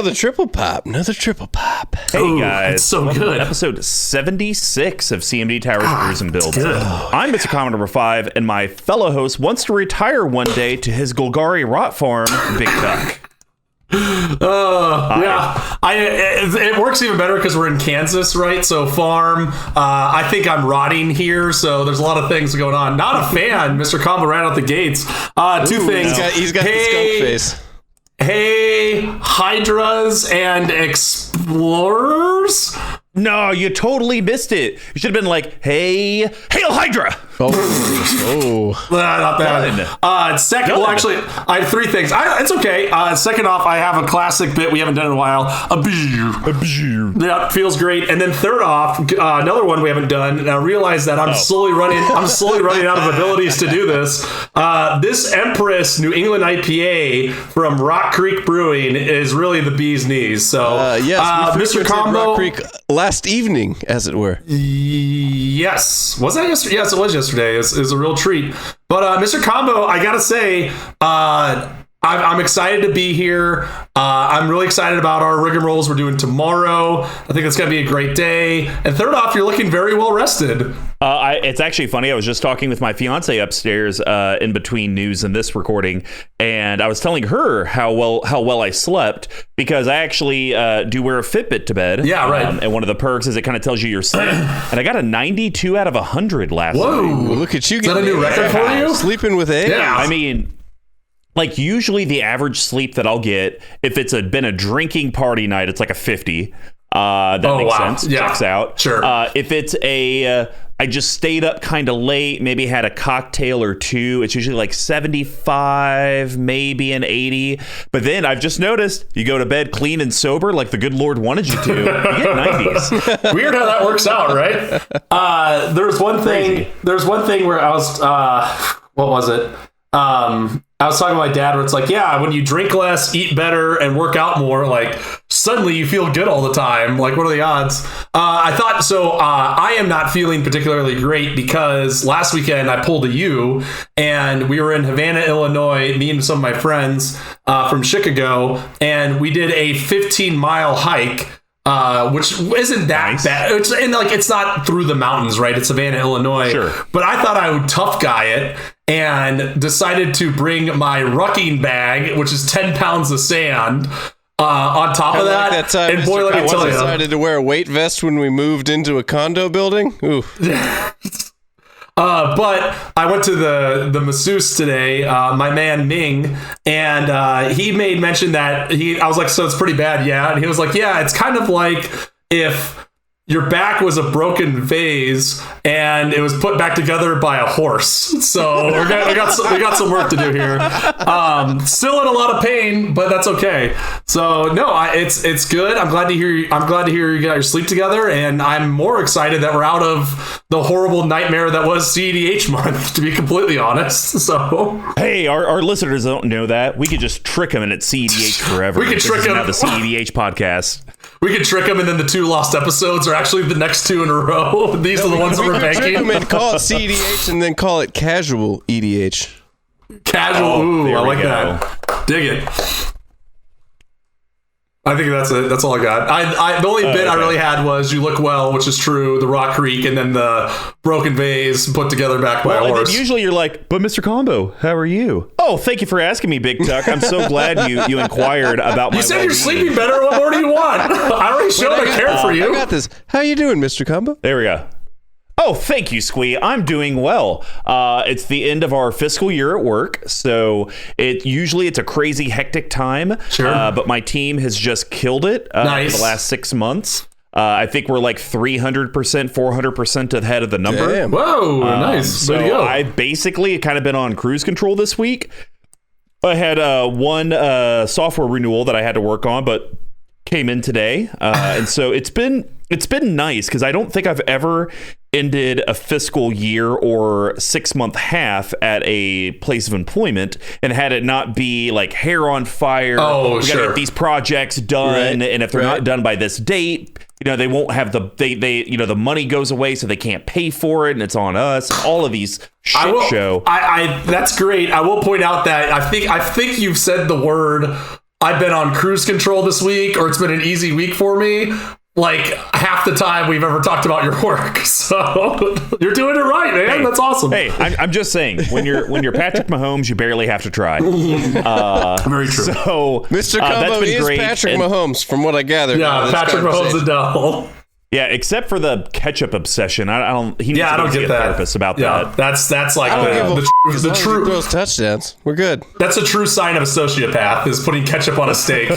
Another triple pop. Hey guys, it's so welcome good. to episode 76 of CMD Towers, Brews, and Builds. I'm Mr. Common number 5, and my fellow host wants to retire one day to his Golgari rot farm, BigTuck. It works even better because we're in Kansas, right? So farm. I think I'm rotting here, so there's a lot of things going on. Not a fan, Mr. Combo right out the gates. Two things. He's got the skunk face. Hey, Hydras and Explorers? No, you totally missed it. You should have been like, hey, Hail Hydra! Not bad. Second, well, actually, I have three things. It's okay. Second off, I have a classic bit we haven't done in a while. A beer. Yeah, feels great. And then third off, another one we haven't done. And I realize that I'm slowly running out of abilities to do this. This Empress New England IPA from Rock Creek Brewing is really the bee's knees. So, yes, Mr. Combo. Rock Creek last evening, as it were. Yes. Was that yesterday? Yes, it was yesterday. It's a real treat. But Mr. Combo, I gotta say, I'm excited to be here. I'm really excited about our rigmaroles we're doing tomorrow. I think it's gonna be a great day. And third off, you're looking very well rested. It's actually funny. I was just talking with my fiance upstairs in between news and this recording, and I was telling her how well I slept because I actually do wear a Fitbit to bed. Yeah, right. And one of the perks is it kind of tells you your sleep. And I got a 92 out of 100 last night. Whoa! Look at you! Is that a new record for you? Sleeping with A. Yeah. I mean, like usually the average sleep that I'll get, if it's been a drinking party night, it's like a 50. That makes sense. Yeah. Checks out. Sure. If it's I just stayed up kind of late, maybe had a cocktail or two, it's usually like 75, maybe an 80. But then I've just noticed you go to bed clean and sober like the good Lord wanted you to, you get 90s. Weird how that works out, right? There's one thing where I was, what was it? I was talking to my dad where it's like, yeah, when you drink less, eat better, and work out more, like suddenly you feel good all the time. Like, what are the odds? I thought so. I am not feeling particularly great because last weekend I pulled a U and we were in Havana, Illinois, me and some of my friends from Chicago, and we did a 15-mile hike. Which isn't that bad. It's not through the mountains, right? It's Savannah, Illinois. Sure. But I thought I would tough guy it and decided to bring my rucking bag, which is 10 pounds of sand, on top of that. Like that time and boy, let me tell you, decided to wear a weight vest when we moved into a condo building. Ooh. But I went to the masseuse today, my man Ming, and he made mention that I was like, so it's pretty bad, yeah? And he was like, yeah, it's kind of like if your back was a broken vase and it was put back together by a horse. So we got some work to do here. Still in a lot of pain, but that's okay. So no, it's good. I'm glad to hear you got your sleep together, and I'm more excited that we're out of the horrible nightmare that was CEDH month, to be completely honest. So Hey, our listeners don't know that. We could just trick them and it's CEDH forever. We could trick them. The CEDH podcast. We could trick them, and then the 2 lost episodes are actually the next 2 in a row. These are the ones that we're banking. And call it CEDH and then call it casual EDH. Casual. Ooh, I like go. that. Dig it. I think that's it. That's all I got. The only bit I really had was "You look well," which is true. The Rock Creek, and then the broken vase put together back by a horse. And then usually you're like, but Mr. Combo, how are you? Oh, thank you for asking me, BigTuck. I'm so glad you inquired about my. You said you're sleeping better. What more do you want? I already showed I care for you. I got this. How you doing, Mr. Combo? There we go. Oh, thank you, Squee. I'm doing well. It's the end of our fiscal year at work, so it's a crazy, hectic time. Sure. But my team has just killed it for the last 6 months. I think we're like 300%, 400% ahead of the number. Damn. Whoa, nice. Way to go. I've basically kind of been on cruise control this week. I had one software renewal that I had to work on, but came in today, and so it's been nice because I don't think I've ever ended a fiscal year or 6-month half at a place of employment and had it not be like hair on fire. Oh, we gotta get these projects done, and if they're not done by this date, they won't have the money goes away, so they can't pay for it, and it's on us. All of these show. That's great. I will point out that I think you've said the word I've been on cruise control this week, or it's been an easy week for me, like half the time we've ever talked about your work. So you're doing it right, man. Hey, that's awesome. Hey, I'm just saying, when you're Patrick Mahomes, you barely have to try. Very true. So Mr. that's Combo been is great. Patrick And- Mahomes, from what I gathered. Yeah, Patrick Mahomes and Dell. Yeah, except for the ketchup obsession. I don't. He needs Yeah, I to don't see get a that. therapist about Yeah, that. that's like I don't give a f- as the long as he true. throws touchdowns. We're good. That's a true sign of a sociopath, is putting ketchup on a steak.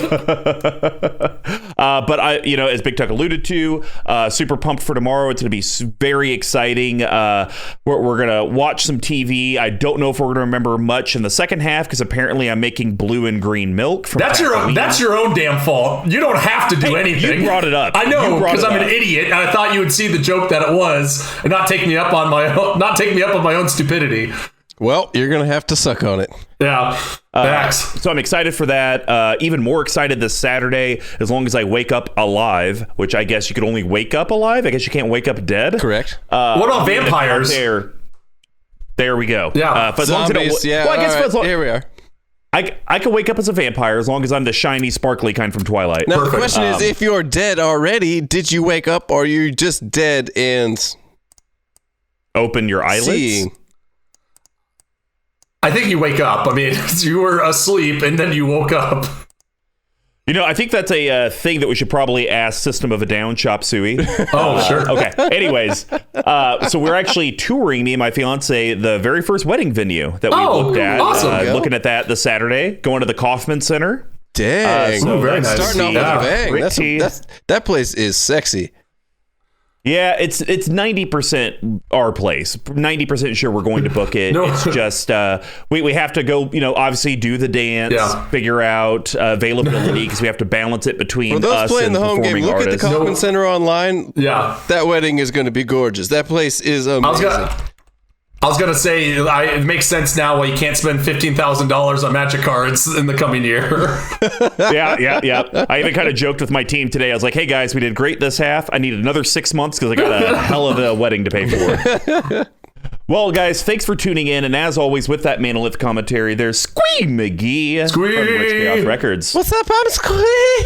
But as BigTuck alluded to, super pumped for tomorrow. It's going to be very exciting. We're going to watch some TV. I don't know if we're going to remember much in the second half because apparently I'm making blue and green milk. From That's your own damn fault. You don't have to do anything. You brought it up. I know, You brought because it I'm an up. idiot, and I thought you would see the joke that it was, and not take me up on my own stupidity. Well, you're going to have to suck on it. Yeah, facts. So I'm excited for that. Even more excited this Saturday, as long as I wake up alive, which I guess you could only wake up alive. I guess you can't wake up dead. Correct. What about vampires? There we go. Yeah. but as long as I don't- Zombies, yeah. Well, I guess all right, as long- here we are. I can wake up as a vampire as long as I'm the shiny, sparkly kind from Twilight. Now, Perfect. the question is, if you're dead already, did you wake up, or are you just dead and Open your eyelids. seeing? I think you wake up. I mean, you were asleep, and then you woke up. I think that's a thing that we should probably ask System of a Down Chop Suey. Oh, sure. Okay. Anyways, so we're actually touring, me and my fiance, the very first wedding venue that we Oh, looked at. awesome. Looking at that this Saturday, going to the Kaufman Center. Dang. So very that's nice. Starting off Yeah. with a bang. Pretty. That place is sexy. Yeah, it's 90% our place. 90% sure we're going to book it. No. It's just we have to go, obviously do the dance, Yeah. figure out availability because we have to balance it between For those us playing and the home game, performing look artists. at the Kaufman Center online. Yeah. That wedding is going to be gorgeous. That place is amazing. I was gonna say, it makes sense now why you can't spend $15,000 on Magic cards in the coming year. Yeah. I even kind of joked with my team today. I was like, hey guys, we did great this half. I need another 6 months because I got a hell of a wedding to pay for. Well, guys, thanks for tuning in. And as always, with that Manolith commentary, there's Squee McGee from Rich Chaos Records. What's up, I'm Squee?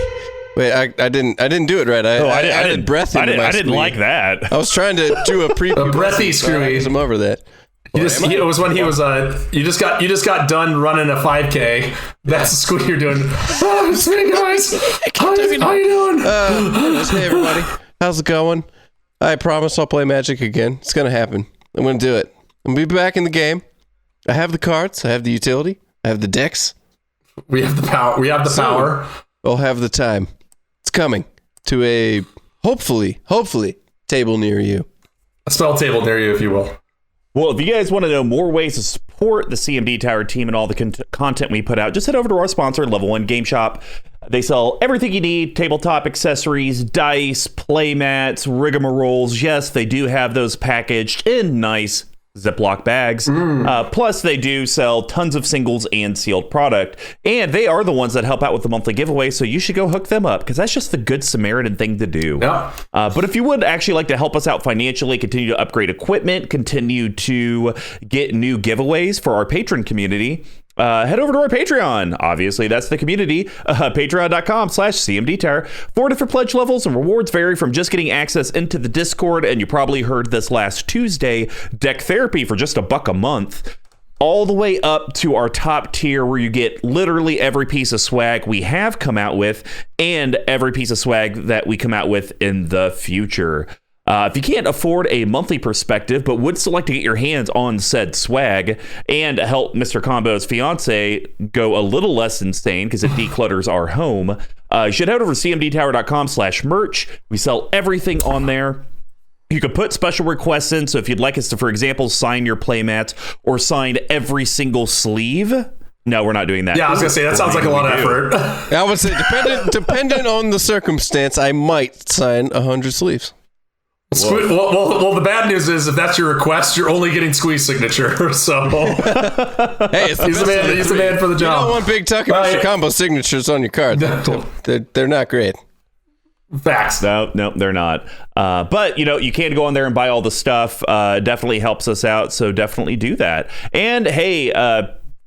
Wait, I didn't do it right. I added breath into my I didn't squee. like that. I was trying to do a pre breathy squee. I'm over that. It was when he was you just got done running a 5K. That's the squee you're doing. Oh, it's me, guys. How you doing? Hey everybody, how's it going? I promise I'll play Magic again. It's gonna happen. I'm gonna do it. I'm gonna be back in the game. I have the cards. I have the utility. I have the decks. We have the power. Power. I'll have the time. It's coming to a hopefully table near you. A spell table near you, if you will. Well, if you guys want to know more ways to support the CMD Tower team and all the content we put out, just head over to our sponsor, Level 1 Game Shop. They sell everything you need, tabletop accessories, dice, playmats, rigmaroles. Yes, they do have those packaged in nice Ziploc bags. Plus, they do sell tons of singles and sealed product. And they are the ones that help out with the monthly giveaway, so you should go hook them up because that's just the good Samaritan thing to do. Yeah. But if you would actually like to help us out financially, continue to upgrade equipment, continue to get new giveaways for our patron community, head over to our Patreon. Obviously, that's the community. Patreon.com/CMD Tower. 4 different pledge levels, and rewards vary from just getting access into the Discord, and you probably heard this last Tuesday, deck therapy for just $1 a month, all the way up to our top tier where you get literally every piece of swag we have come out with and every piece of swag that we come out with in the future. If you can't afford a monthly perspective, but would still like to get your hands on said swag and help Mr. Combo's fiance go a little less insane because it declutters our home, you should head over to cmdtower.com/merch. We sell everything on there. You could put special requests in. So if you'd like us to, for example, sign your playmats or sign every single sleeve. No, we're not doing that. Yeah, I was gonna say that sounds like a lot of effort. I would say dependent on the circumstance, I might sign 100 sleeves. Well, the bad news is if that's your request, you're only getting Squeeze signature. So Hey, it's he's the man for the You job. don't want BigTuck and Mr. Combo signatures on your card. They're not great. Facts. No, they're not. But, you can go on there and buy all the stuff. Definitely helps us out. So definitely do that. And hey,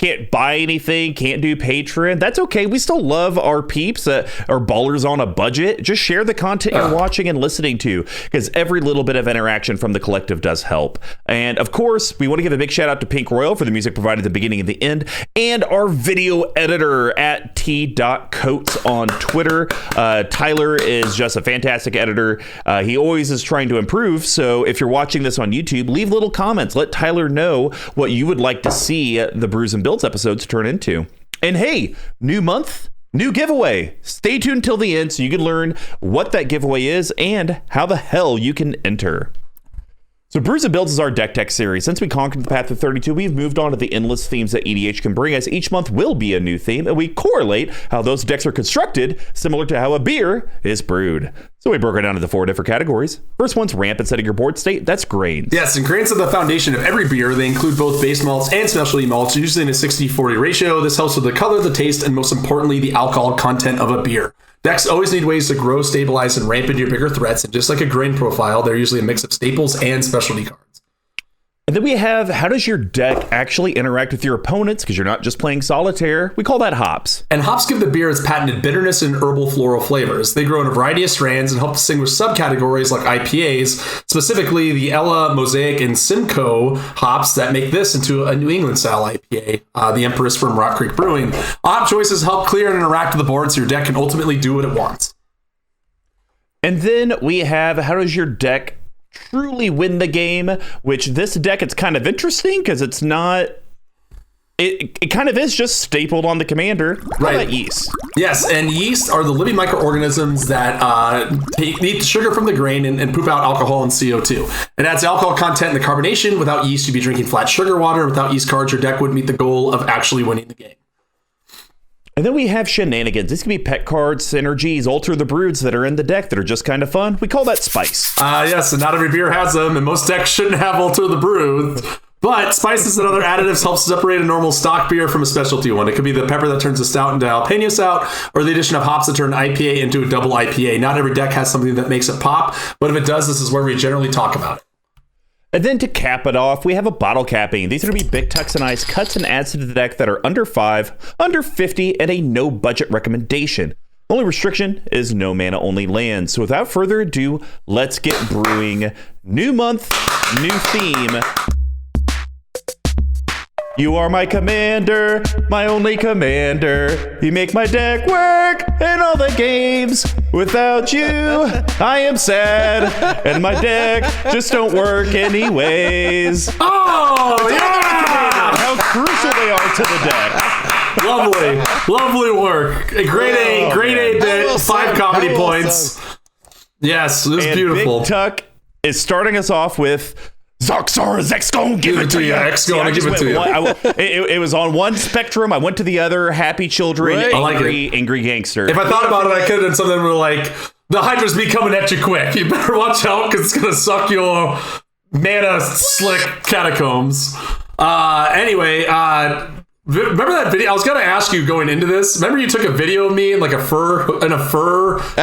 can't buy anything, can't do Patreon, that's okay. We still love our peeps that are ballers on a budget. Just share the content you're watching and listening to, because every little bit of interaction from the collective does help. And of course, we want to give a big shout out to Pink Royal for the music provided at the beginning and the end, and our video editor at t.coates on Twitter. Tyler is just a fantastic editor. He always is trying to improve. So if you're watching this on YouTube, leave little comments. Let Tyler know what you would like to see the Brews and Builds episodes turn into. And hey, new month, new giveaway. Stay tuned till the end so you can learn what that giveaway is and how the hell you can enter. So Brews and Builds is our deck tech series. Since we conquered the path of 32, we've moved on to the endless themes that EDH can bring us. Each month will be a new theme, and we correlate how those decks are constructed, similar to how a beer is brewed. So we broke it down into 4 different categories. First one's ramp and setting your board state. That's grains. Yes, and grains are the foundation of every beer. They include both base malts and specialty malts, usually in a 60-40 ratio. This helps with the color, the taste, and most importantly, the alcohol content of a beer. Decks always need ways to grow, stabilize, and ramp into your bigger threats, and just like a grain profile, they're usually a mix of staples and specialty cards. And then we have, how does your deck actually interact with your opponents? Because you're not just playing solitaire. We call that hops. And hops give the beer its patented bitterness and herbal floral flavors. They grow in a variety of strands and help distinguish subcategories like IPAs, specifically the Ella, Mosaic, and Simcoe hops that make this into a New England-style IPA, the Empress from Rock Creek Brewing. Hop choices help clear and interact with the board so your deck can ultimately do what it wants. And then we have, how does your deck truly win the game? Which this deck, it's kind of interesting because it's not, it kind of is just stapled on the commander. Right. How about yeast? Yes, and yeast are the living microorganisms that eat the sugar from the grain and poop out alcohol and CO2. It adds alcohol content in the carbonation. Without yeast, you'd be drinking flat sugar water. Without yeast cards, your deck wouldn't meet the goal of actually winning the game. And then we have shenanigans. These can be pet cards, synergies, alter the broods that are in the deck that are just kind of fun. We call that spice. Yes, and not every beer has them, and most decks shouldn't have alter the broods. But spices and other additives help separate a normal stock beer from a specialty one. It could be the pepper that turns a stout into jalapeno stout, or the addition of hops that turn an IPA into a double IPA. Not every deck has something that makes it pop, but if it does, this is where we generally talk about it. And then to cap it off, we have a bottle capping. These are going to be BigTucks and Ice cuts and adds to the deck that are under 5, under 50, and a no budget recommendation. Only restriction is no mana only lands. So without further ado, let's get brewing. New month, new theme. You are my commander, my only commander. You make my deck work in all the games. Without you, I am sad, and my deck just don't work anyways. Oh, yeah! How crucial they are to the deck. Lovely work. Grade A bit, 5 comedy points. Yes, this is beautiful. BigTuck is starting us off with Zaxara, X gonna give it to you. X gonna give it to you. It was on one spectrum. I went to the other. Happy children, right. Angry gangster. If I thought about it, I could have done something where like, the Hydra's be coming at you quick. You better watch out because it's gonna suck your mana slick catacombs. Anyway, remember that video? I was gonna ask you going into this. Remember you took a video of me in like a fur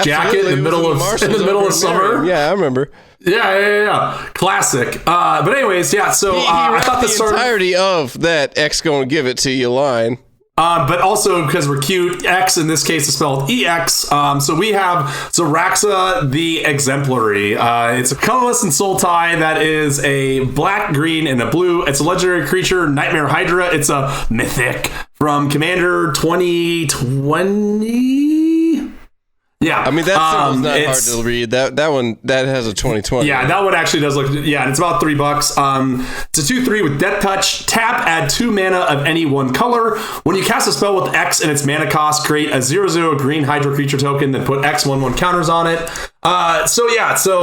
jacket in the middle of summer? Yeah, I remember. Yeah. Classic. But anyways, yeah. So I thought this started entirety of that X gonna give it to you line. But also because we're cute, X in this case is spelled EX. So we have Zaxara the Exemplary. It's a colorless and soul tie that is a black, green, and a blue. It's a legendary creature, Nightmare Hydra. It's a mythic from Commander 2020. Yeah, I mean that symbol's not hard to read. That one that has a 2020. Yeah, that one actually does look. Yeah, and it's about $3. It's a 2/3 with Death Touch. Tap, add 2 mana of any one color. When you cast a spell with X and its mana cost, create a 0/0 green Hydra creature token, then put X 1/1 counters on it. So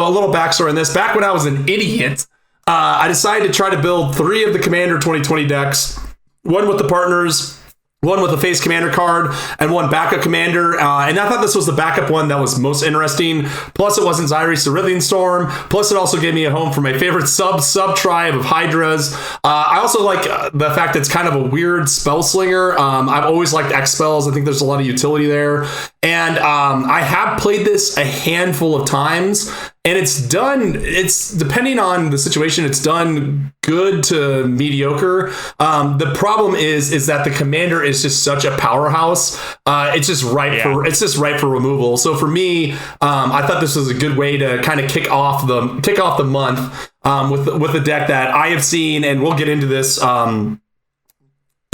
a little backstory on this. Back when I was an idiot, I decided to try to build 3 of the Commander 2020 decks. One with the partners, one with a face commander card, and one backup commander. And I thought this was the backup one that was most interesting. Plus, it wasn't Xyres Cerulean Storm. Plus, it also gave me a home for my favorite sub-tribe of Hydras. I also like the fact that it's kind of a weird spell slinger. I've always liked X spells. I think there's a lot of utility there. And I have played this a handful of times. and it's depending on the situation, it's done good to mediocre. The problem is that the commander is just such a powerhouse. It's just ripe for removal. So for me, I thought this was a good way to kind of kick off the month with a deck that I have seen, and we'll get into this.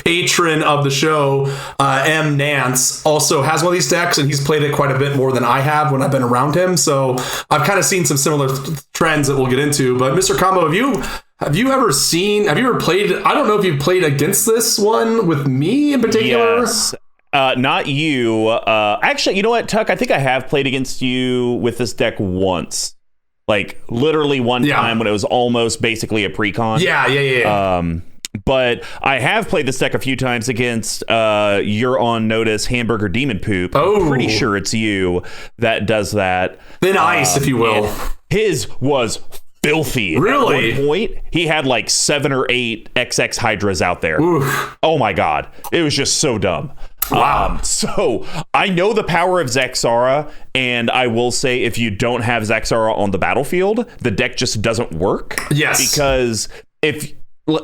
Patron of the show, M. Nance, also has one of these decks, and he's played it quite a bit more than I have when I've been around him. So I've kind of seen some similar trends that we'll get into. But Mr. Combo, have you ever played? I don't know if you've played against this one with me in particular. Yes. Not you. Actually, you know what, Tuck? I think I have played against you with this deck once. Like literally one time when it was almost basically a pre-con. Yeah. But I have played this deck a few times against You're on Notice Hamburger Demon Poop. I'm pretty sure it's you that does that. Thin ice, if you will. His was filthy. Really? At one point, he had like 7 or 8 XX Hydras out there. Oof. Oh my God. It was just so dumb. Wow. So I know the power of Zaxara, and I will say if you don't have Zaxara on the battlefield, the deck just doesn't work. Yes. Because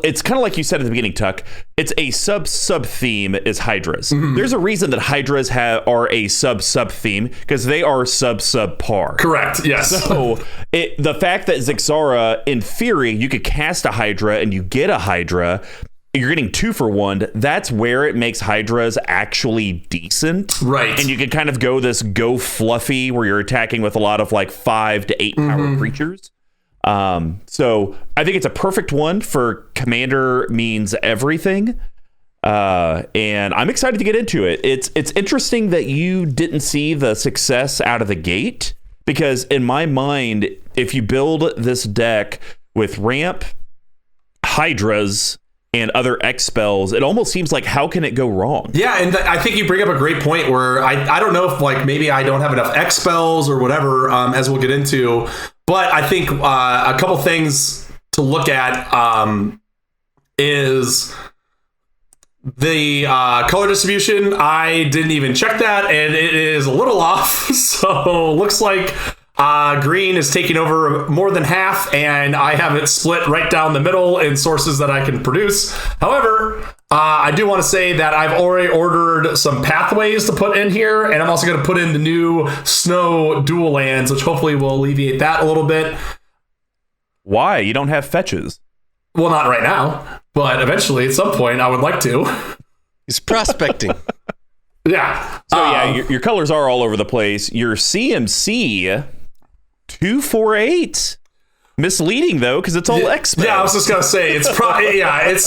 it's kind of like you said at the beginning, Tuck. It's a sub theme is Hydras. Mm-hmm. There's a reason that Hydras are a sub theme because they are sub par. Correct. Yes. So the fact that Zaxara, in theory, you could cast a Hydra and you get a Hydra, you're getting 2 for 1. That's where it makes Hydras actually decent. Right. And you can kind of go fluffy where you're attacking with a lot of like 5 to 8 power creatures. So I think it's a perfect one for Commander means everything. And I'm excited to get into it. It's interesting that you didn't see the success out of the gate, because in my mind, if you build this deck with ramp, Hydras, and other X spells, it almost seems like how can it go wrong? Yeah, and I think you bring up a great point where I don't know if like maybe I don't have enough X spells or whatever, as we'll get into, but I think a couple things to look at is the color distribution. I didn't even check that, and it is a little off. So looks like green is taking over more than half, and I have it split right down the middle in sources that I can produce. However, I do want to say that I've already ordered some pathways to put in here, and I'm also going to put in the new snow dual lands, which hopefully will alleviate that a little bit. Why? You don't have fetches? Well, not right now, but eventually at some point I would like to. He's prospecting. Yeah. So your colors are all over the place. Your CMC 248. Misleading though, because it's all X spells. Yeah, I was just gonna say it's probably it's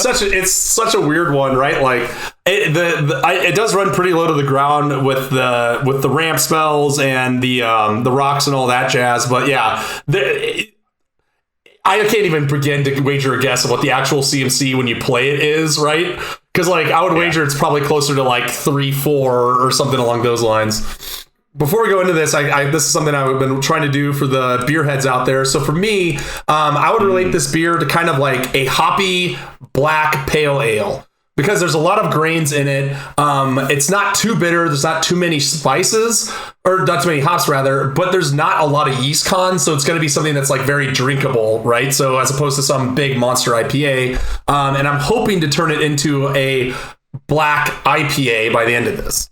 such a weird one, right? Like it does run pretty low to the ground with the ramp spells and the rocks and all that jazz. But yeah, I can't even begin to wager a guess of what the actual CMC when you play it is, right? Because like I would wager it's probably closer to like 3-4 or something along those lines. Before we go into this, this is something I've been trying to do for the beer heads out there. So for me, I would relate this beer to kind of like a hoppy black pale ale, because there's a lot of grains in it. It's not too bitter. There's not too many spices, or not too many hops rather, but there's not a lot of yeast con. So it's going to be something that's like very drinkable, right? So as opposed to some big monster IPA. And I'm hoping to turn it into a black IPA by the end of this.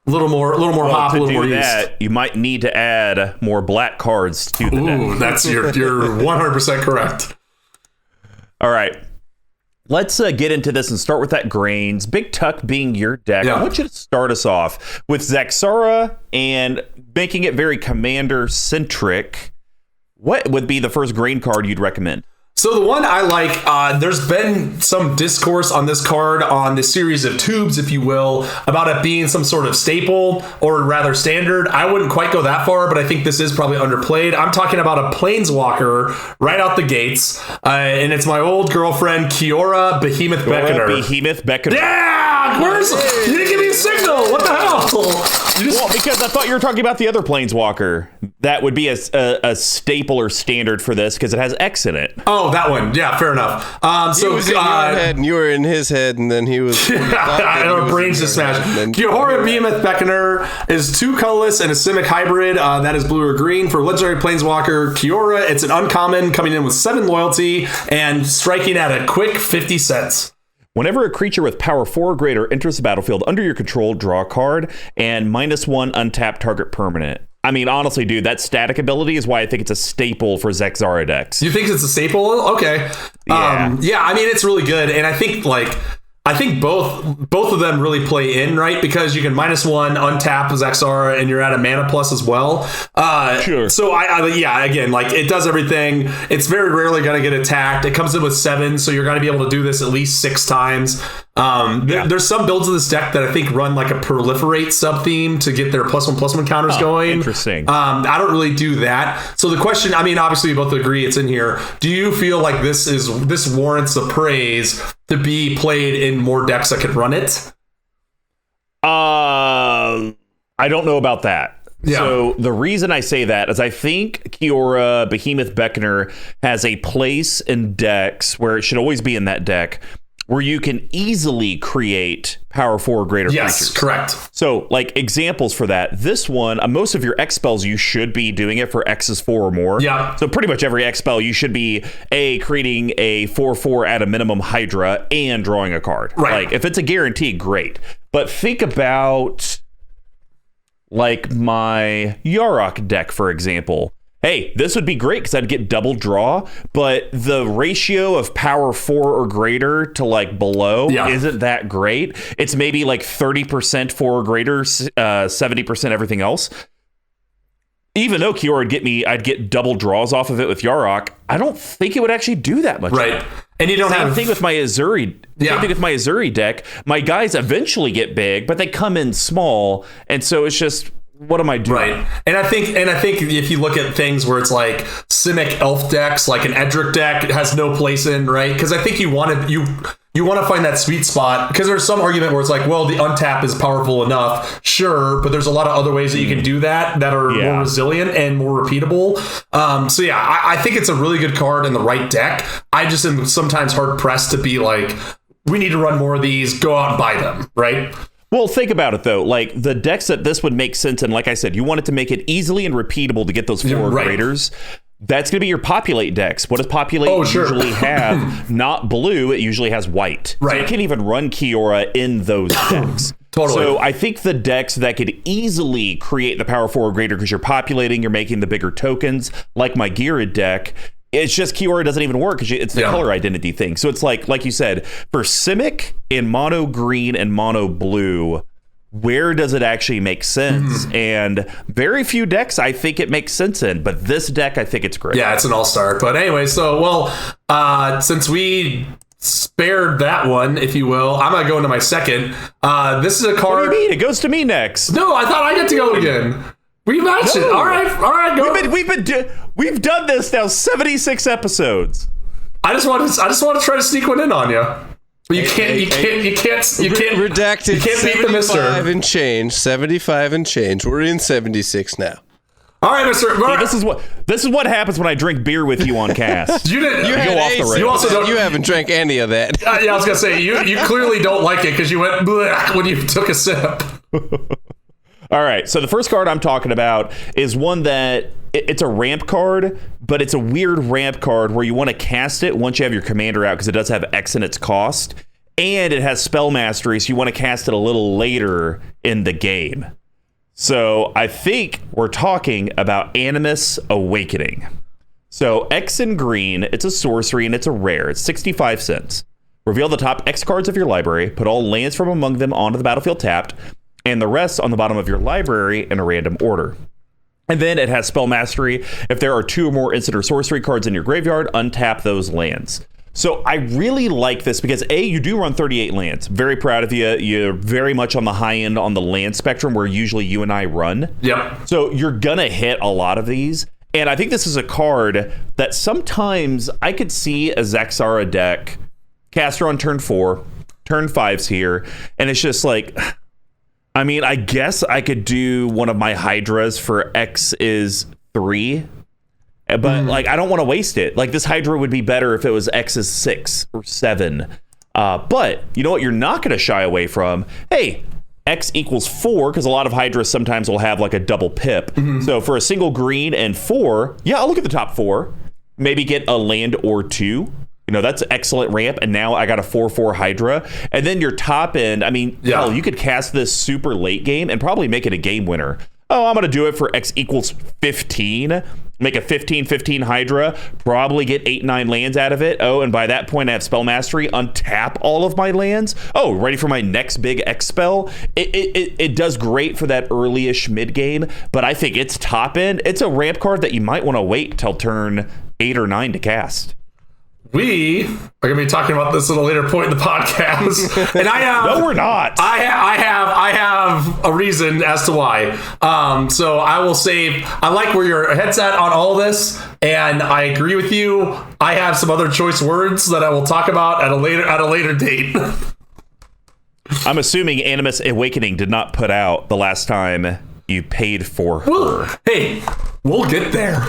A little more hop, a little more yeast. You might need to add more black cards to the deck. That's you're 100% correct. All right. Let's get into this and start with that grains. BigTuck being your deck. Yeah. I want you to start us off with Zaxara and making it very commander-centric. What would be the first grain card you'd recommend? So the one I like, there's been some discourse on this card on this series of tubes, if you will, about it being some sort of staple or rather standard. I wouldn't quite go that far, but I think this is probably underplayed. I'm talking about a Planeswalker right out the gates, and it's my old girlfriend, Kiora Behemoth Beckoner. Behemoth Beckoner. Yeah! You didn't give me a signal! What the hell? Well, because I thought you were talking about the other Planeswalker. That would be a staple or standard for this because it has X in it. Oh, that one. Yeah, fair enough. He was in your head, and you were in his head, and then he was. Our brains just smashed. Kiora Behemoth Beckoner is 2 colorless and a Simic hybrid. That is blue or green for legendary Planeswalker. Kiora, it's an uncommon coming in with 7 loyalty and striking at a quick 50 cents. Whenever a creature with power 4 or greater enters the battlefield under your control, draw a card and -1 untap target permanent. I mean, honestly, dude, that static ability is why I think it's a staple for Zaxara decks. You think it's a staple? Okay. Yeah. I mean, it's really good. And I think both of them really play in, right? Because you can -1 untap Zaxara and you're at a mana plus as well. Sure. So again, like it does everything. It's very rarely going to get attacked. It comes in with 7, so you're going to be able to do this at least 6 times. There's some builds of this deck that I think run like a proliferate sub theme to get their +1/+1 counters going. Interesting. I don't really do that. So the question, I mean, obviously we both agree it's in here. Do you feel like this warrants a praise to be played in more decks that could run it? I don't know about that. Yeah. So the reason I say that is I think Kiora Behemoth Beckoner has a place in decks where it should always be in that deck where you can easily create power 4 or greater yes, creatures. Correct. So, like, examples for that. This one, most of your X spells, you should be doing it for X's 4 or more. Yeah. So pretty much every X spell, you should be, creating a 4/4 at a minimum Hydra and drawing a card. Right. Like, if it's a guarantee, great. But think about, like, my Yarok deck, for example. Hey, this would be great because I'd get double draw, but the ratio of power 4 or greater to like below isn't that great. It's maybe like 30% 4 or greater, 70% everything else. Even though Kiora would I'd get double draws off of it with Yarok, I don't think it would actually do that much. Right. And you don't Same have thing with my Azuri. Yeah. Same thing with my Azuri deck. My guys eventually get big, but they come in small, and so it's just, what am I doing? Right. And I think if you look at things where it's like Simic elf decks, like an Edric deck has no place in, right? Because I think you want to find that sweet spot, because there's some argument where it's like, well, the untap is powerful enough, sure, but there's a lot of other ways that you can do that are more resilient and more repeatable. So yeah, I think it's a really good card in the right deck. I just am sometimes hard pressed to be like, we need to run more of these, go out and buy them, right? Well, think about it, though. Like, the decks that this would make sense in, like I said, you wanted to make it easily and repeatable to get those 4 graders. That's going to be your populate decks. What does populate usually have? Not blue, it usually has white. Right. So you can't even run Kiora in those decks. Totally. So I think the decks that could easily create the power 4 or greater because you're populating, you're making the bigger tokens, like my Gira deck, it's just Kiora doesn't even work because it's the color identity thing. So it's like you said, for Simic in mono green and mono blue, where does it actually make sense? And very few decks I think it makes sense in, but this deck, I think it's great. Yeah, it's an all-star. But anyway, so, since we spared that one, if you will, I'm going to go into my second. This is a card. What do you mean? It goes to me next. No, I thought I get to go again. We matched it. All right, go. We've done this now 76 episodes. I just want to try to sneak one in on you. You can't redacted. You can't beat the mister. 75 and change. We're in 76 now. All right, mister. This is what happens when I drink beer with you on cast. You didn't. You go off the rails. You haven't drank any of that. Yeah, I was gonna say you clearly don't like it because you went bleh when you took a sip. All right, so the first card I'm talking about is one that it's a ramp card, but it's a weird ramp card where you want to cast it once you have your commander out because it does have X in its cost, and it has spell mastery, so you want to cast it a little later in the game. So I think we're talking about Animus Awakening. So X in green, it's a sorcery and it's a rare. It's 65 cents. Reveal the top X cards of your library, put all lands from among them onto the battlefield tapped, and the rest on the bottom of your library in a random order. And then it has spell mastery. If there are 2 or more instant or sorcery cards in your graveyard, untap those lands. So I really like this because you do run 38 lands. Very proud of you. You're very much on the high end on the land spectrum where usually you and I run. Yep. So you're gonna hit a lot of these. And I think this is a card that sometimes I could see a Zaxara deck caster on turn 4, turn 5's here, and it's just like, I mean, I guess I could do one of my Hydras for X is 3. But like, I don't want to waste it. Like, this Hydra would be better if it was X is 6 or 7. But you know what you're not going to shy away from? Hey, X equals 4, because a lot of Hydras sometimes will have like a double pip. So for a single green and 4, yeah, I'll look at the top 4. Maybe get a land or 2. You know, that's an excellent ramp. And now I got a 4/4 Hydra. And then your top end, I mean, hell, you could cast this super late game and probably make it a game winner. Oh, I'm going to do it for X equals 15. Make a 15/15 Hydra, probably get 8-9 lands out of it. Oh, and by that point I have spell mastery, untap all of my lands. Oh, ready for my next big X spell. It does great for that early-ish mid game, but I think it's top end. It's a ramp card that you might want to wait till turn 8 or 9 to cast. We are going to be talking about this at a later point in the podcast, and I have No, we're not. I have a reason as to why. So I will save. I like where your head's at on all this, and I agree with you. I have some other choice words that I will talk about at a later date. I'm assuming Animus Awakening did not put out the last time you paid for her. Hey, we'll get there.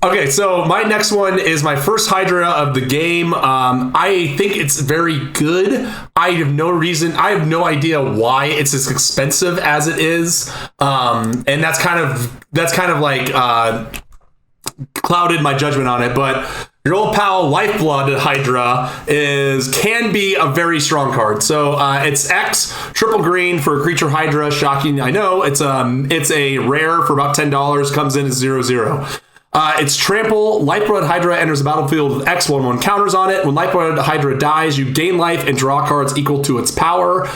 Okay, so my next one is my first Hydra of the game. I think it's very good. I have no idea why it's as expensive as it is. And that's kind of like clouded my judgment on it, but your old pal Lifeblood Hydra can be a very strong card. So it's X, triple green for a creature Hydra. Shocking, I know. It's a rare for about $10. Comes in as 0/0. It's trample. Lifeblood Hydra enters the battlefield with X 1/1 counters on it. When Lifeblood Hydra dies, you gain life and draw cards equal to its power.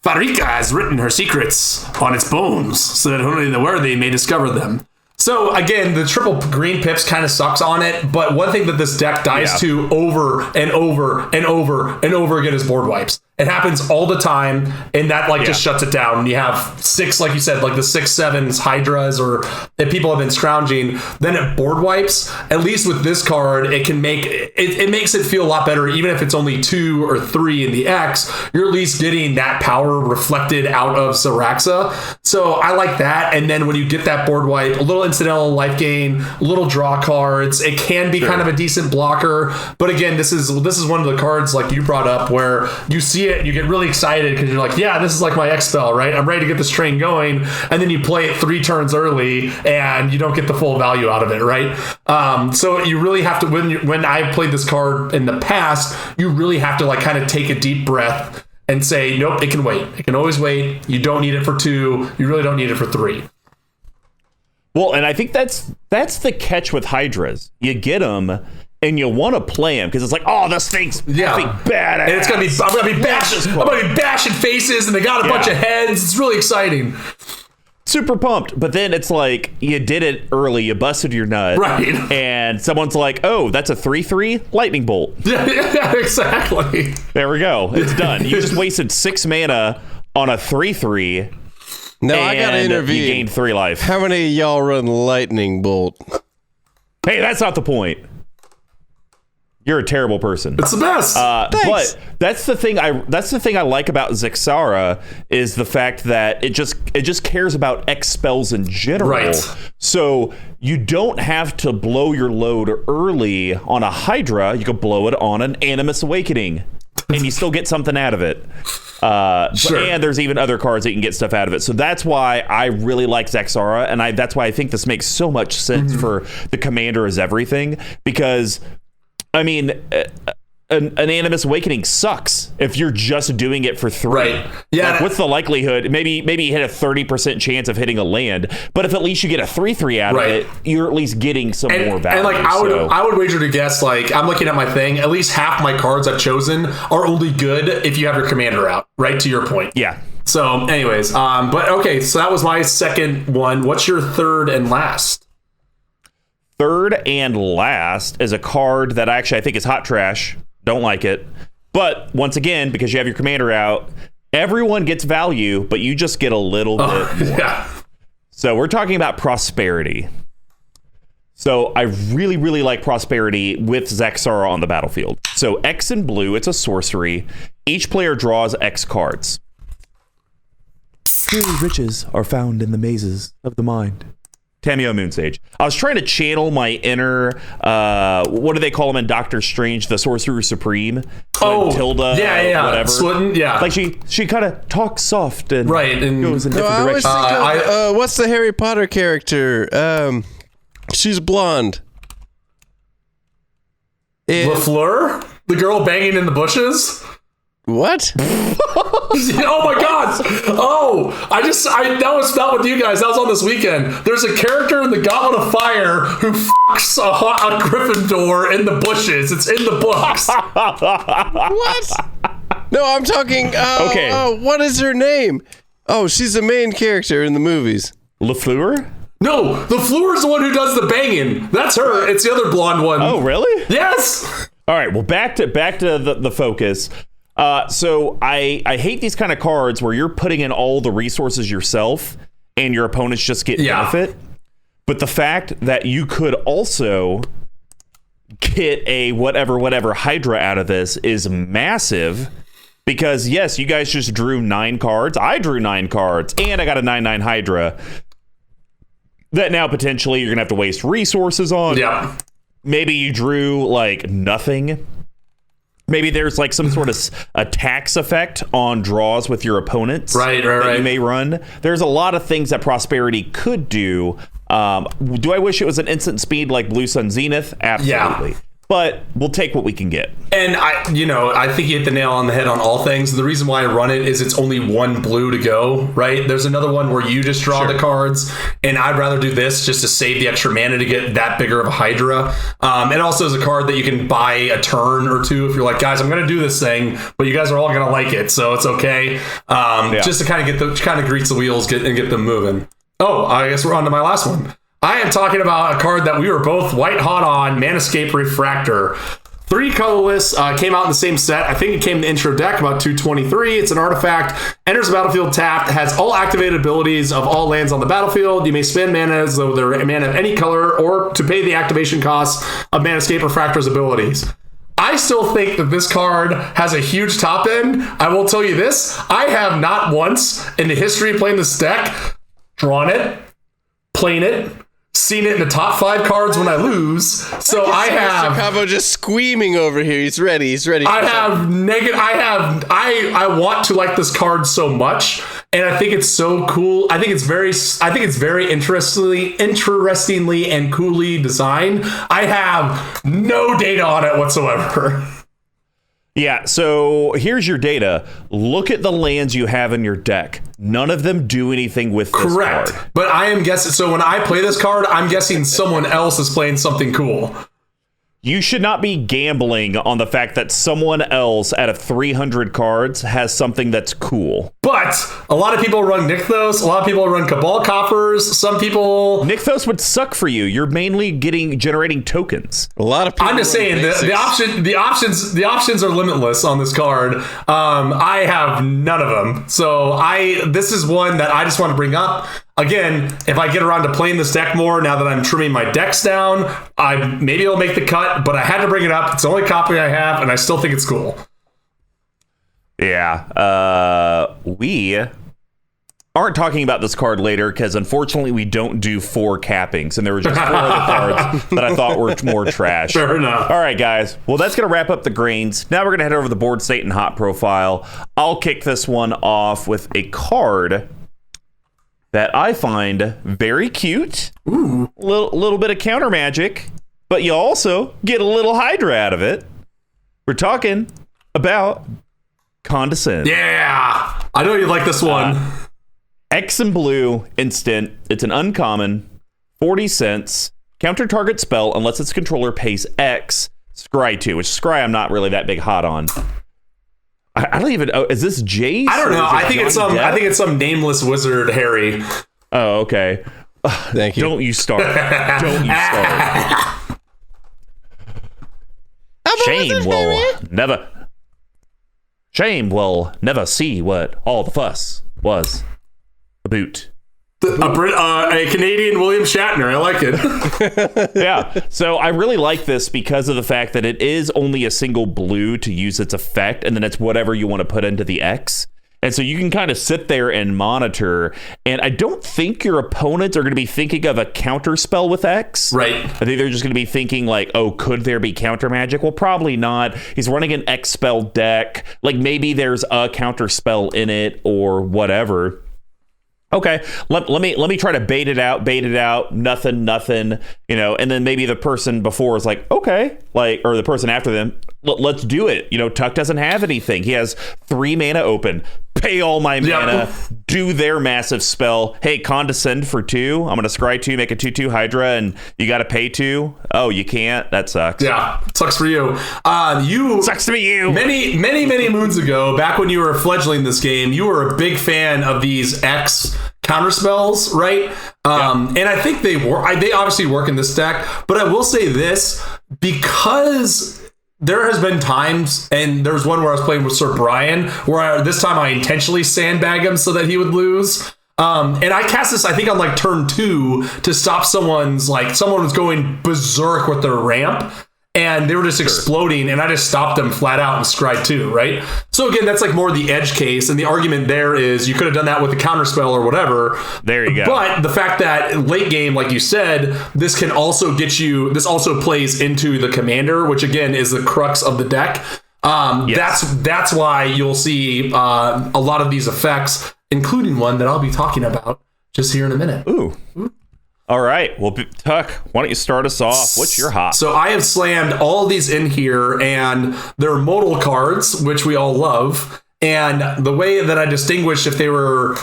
Farika has written her secrets on its bones, so that only the worthy may discover them. So again, the triple green pips kind of sucks on it, but one thing that this deck dies to over and over and over and over again is board wipes. It happens all the time, and that just shuts it down. You have 6, like you said, like the 6/7s Hydras or that people have been scrounging. Then it board wipes. At least with this card, it can make it makes it feel a lot better. Even if it's only 2 or 3 in the X, you're at least getting that power reflected out of Zaxara. So I like that. And then when you get that board wipe, a little incidental life gain, a little draw cards. It can be kind of a decent blocker. But again, this is one of the cards like you brought up where you see it, you get really excited because you're like, yeah, this is like my X spell, right? I'm ready to get this train going, and then you play it 3 turns early, and you don't get the full value out of it, right? So you really have to, when I played this card in the past, you really have to kind of take a deep breath and say, nope, it can wait. It can always wait. You don't need it for 2. You really don't need it for 3. Well, and I think that's the catch with Hydras. You get them, and you want to play them because it's like, oh, this thing's effing badass. And I'm gonna be bashing faces, and they got a bunch of heads. It's really exciting. Super pumped. But then it's like you did it early, you busted your nut, right? And someone's like, oh, that's a 3/3 lightning bolt. Yeah, exactly. There we go. It's done. You just wasted 6 mana on a 3/3. No, I gotta intervene. You gained 3 life. How many of y'all run lightning bolt? Hey, that's not the point. You're a terrible person. It's the best. But that's the thing I like about Zaxara is the fact that it just cares about X spells in general. Right. So you don't have to blow your load early on a Hydra. You could blow it on an Animus Awakening, and you still get something out of it. Sure. And there's even other cards that you can get stuff out of it. So that's why I really like Zaxara, and that's why I think this makes so much sense for the Commander is Everything, because I mean, an Animus Awakening sucks if you're just doing it for 3. Right. Yeah. What's the likelihood? Maybe you hit a 30% chance of hitting a land, but if at least you get a 3/3 out of it, you're at least getting some more value. And I would wager to guess, I'm looking at my thing, at least half my cards I've chosen are only good if you have your commander out, right? To your point. Yeah. So anyways, but okay, so that was my second one. What's your third and last? Third and last is a card that I think is hot trash. Don't like it. But once again, because you have your commander out, everyone gets value, but you just get a little bit more. Yeah. So we're talking about Prosperity. So I really, really like Prosperity with Zaxara on the battlefield. So X in blue, it's a sorcery. Each player draws X cards. True riches are found in the mazes of the mind. Tamio Moonsage. I was trying to channel my inner, what do they call him in Doctor Strange? The Sorcerer Supreme. Tilda. Yeah. Whatever. Swootin, yeah. Like she kind of talks soft and goes in different I always directions. think of, what's the Harry Potter character? She's blonde. LaFleur? The girl banging in the bushes? What? Oh my god! That was not with you guys. That was on this weekend. There's a character in the Goblet of Fire who fucks a Gryffindor in the bushes. It's in the books. What? No, I'm talking. Okay. Oh, what is her name? Oh, she's the main character in the movies. LaFleur? No, LaFleur's the one who does the banging. That's her. It's the other blonde one. Oh, really? Yes. All right. Well, back to the focus. So I hate these kind of cards where you're putting in all the resources yourself and your opponents just get benefit. But the fact that you could also get a whatever Hydra out of this is massive. Because yes, you guys just drew 9 cards. I drew 9 cards and I got a 9/9 Hydra that now potentially you're gonna have to waste resources on. Yeah. Maybe you drew like nothing. Maybe there's like some sort of a tax effect on draws with your opponents. Right. You may run. There's a lot of things that Prosperity could do. Do I wish it was an instant speed like Blue Sun Zenith? Absolutely. Yeah. But we'll take what we can get. And I think you hit the nail on the head on all things. The reason why I run it is it's only one blue to go, right? There's another one where you just draw the cards, and I'd rather do this just to save the extra mana to get that bigger of a Hydra. It also is a card that you can buy a turn or two if you're like, guys, I'm going to do this thing, but you guys are all going to like it, so it's okay. Just to kind of grease the wheels and get them moving. Oh, I guess we're on to my last one. I am talking about a card that we were both white hot on, Manascape Refractor. 3 colorless, came out in the same set. I think it came in the intro deck, about 223. It's an artifact, enters the battlefield tapped, has all activated abilities of all lands on the battlefield. You may spend mana as though they're a mana of any color or to pay the activation costs of Manascape Refractor's abilities. I still think that this card has a huge top end. I will tell you this, I have not once in the history of playing this deck drawn it, playing it, seen it in the top 5 cards when I lose. So I have Cabo just screaming over here. He's ready. I want to like this card so much, and I think it's so cool. I think it's very interestingly and coolly designed. I have no data on it whatsoever. Yeah, so here's your data. Look at the lands you have in your deck. None of them do anything with this card. But I am guessing, so when I play this card, I'm guessing someone else is playing something cool. You should not be gambling on the fact that someone else out of 300 cards has something that's cool. But a lot of people run Nykthos. A lot of people run Cabal Coffers. Some people... Nykthos would suck for you. You're mainly generating tokens. A lot of people. I'm just saying the options are limitless on this card. I have none of them. So this is one that I just want to bring up. Again, if I get around to playing this deck more now that I'm trimming my decks down, maybe it'll make the cut, but I had to bring it up. It's the only copy I have, and I still think it's cool. Yeah. We aren't talking about this card later because unfortunately we don't do 4 cappings, and there were just 4 other cards that I thought were more trash. Fair enough. All right, guys. Well, that's going to wrap up the grains. Now we're going to head over to the board state and hot profile. I'll kick this one off with a card that I find very cute. Ooh. Little bit of counter magic, but you also get a little Hydra out of it. We're talking about Condescend. Yeah! I know you like this one. X and blue, instant. It's an uncommon, 40 cents. Counter target spell unless its controller pays X. Scry 2, which Scry I'm not really that big hot on. I don't even. Oh, is this Jace? I don't know. I think it's some nameless wizard, Harry. Oh, okay. Thank you. Don't you start. Don't you start. Shame will never see what all the fuss was about. A Canadian William Shatner. I like it. Yeah. So I really like this because of the fact that it is only a single blue to use its effect, and then it's whatever you want to put into the X. And so you can kind of sit there and monitor. And I don't think your opponents are going to be thinking of a counter spell with X. Right. I think they're just going to be thinking like, oh, could there be counter magic? Well, probably not. He's running an X spell deck. Like maybe there's a counter spell in it or whatever. Okay, let me try to bait it out, nothing, and then maybe the person before is like, okay, like, or the person after them, let's do it. Tuck doesn't have anything. He has 3 mana open. Pay all my mana, do their massive spell. Hey, condescend for 2. I'm going to scry 2, make a 2/2 Hydra, and you got to pay 2. Oh, you can't? That sucks. Yeah, sucks for you. Sucks to be you. Many moons ago, back when you were fledgling this game, you were a big fan of these X counter spells, right? And I think they obviously work in this deck, but I will say this, because there has been times, and there was one where I was playing with Sir Brian, where this time I intentionally sandbag him so that he would lose. And I cast this, I think, on like turn 2 to stop someone was going berserk with their ramp, and they were just exploding, and I just stopped them flat out and scryed 2, right? So again, that's like more the edge case, and the argument there is you could have done that with a counter spell or whatever. There you go. But the fact that late game, like you said, this can also this also plays into the commander, which again is the crux of the deck. Yes. That's why you'll see a lot of these effects, including one that I'll be talking about just here in a minute. Ooh. All right. Well, Tuck, why don't you start us off? What's your hop? So I have slammed all these in here, and they're modal cards, which we all love. And the way that I distinguished if they were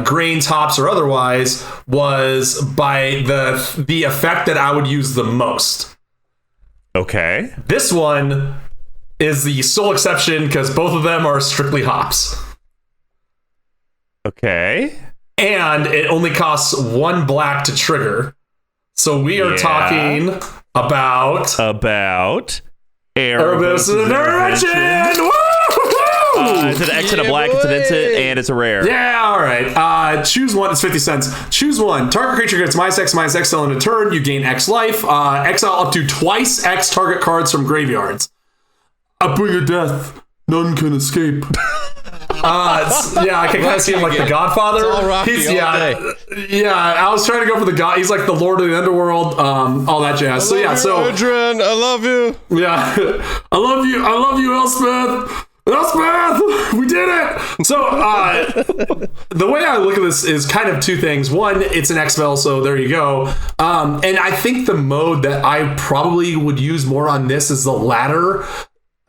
grains, hops, or otherwise was by the effect that I would use the most. Okay. This one is the sole exception because both of them are strictly hops. Okay. And it only costs 1 black to trigger. So we are talking about Erebos of Intervention! Woo! It's an X and a black, it's an instant, and it's a rare. Yeah, all right. Choose one. It's 50 cents. Choose one. Target creature gets -X till end of turn. You gain X life. Exile up to twice X target cards from graveyards. I bring a death. None can escape. I can kind of see him like the Godfather. It's all Rocky all day. Yeah, I was trying to go for the God. He's like the Lord of the Underworld, all that jazz. Adrian, I love you. Yeah, I love you, Elspeth. Elspeth, we did it. So the way I look at this is kind of 2 things. One, it's an X spell, so there you go. And I think the mode that I probably would use more on this is the latter.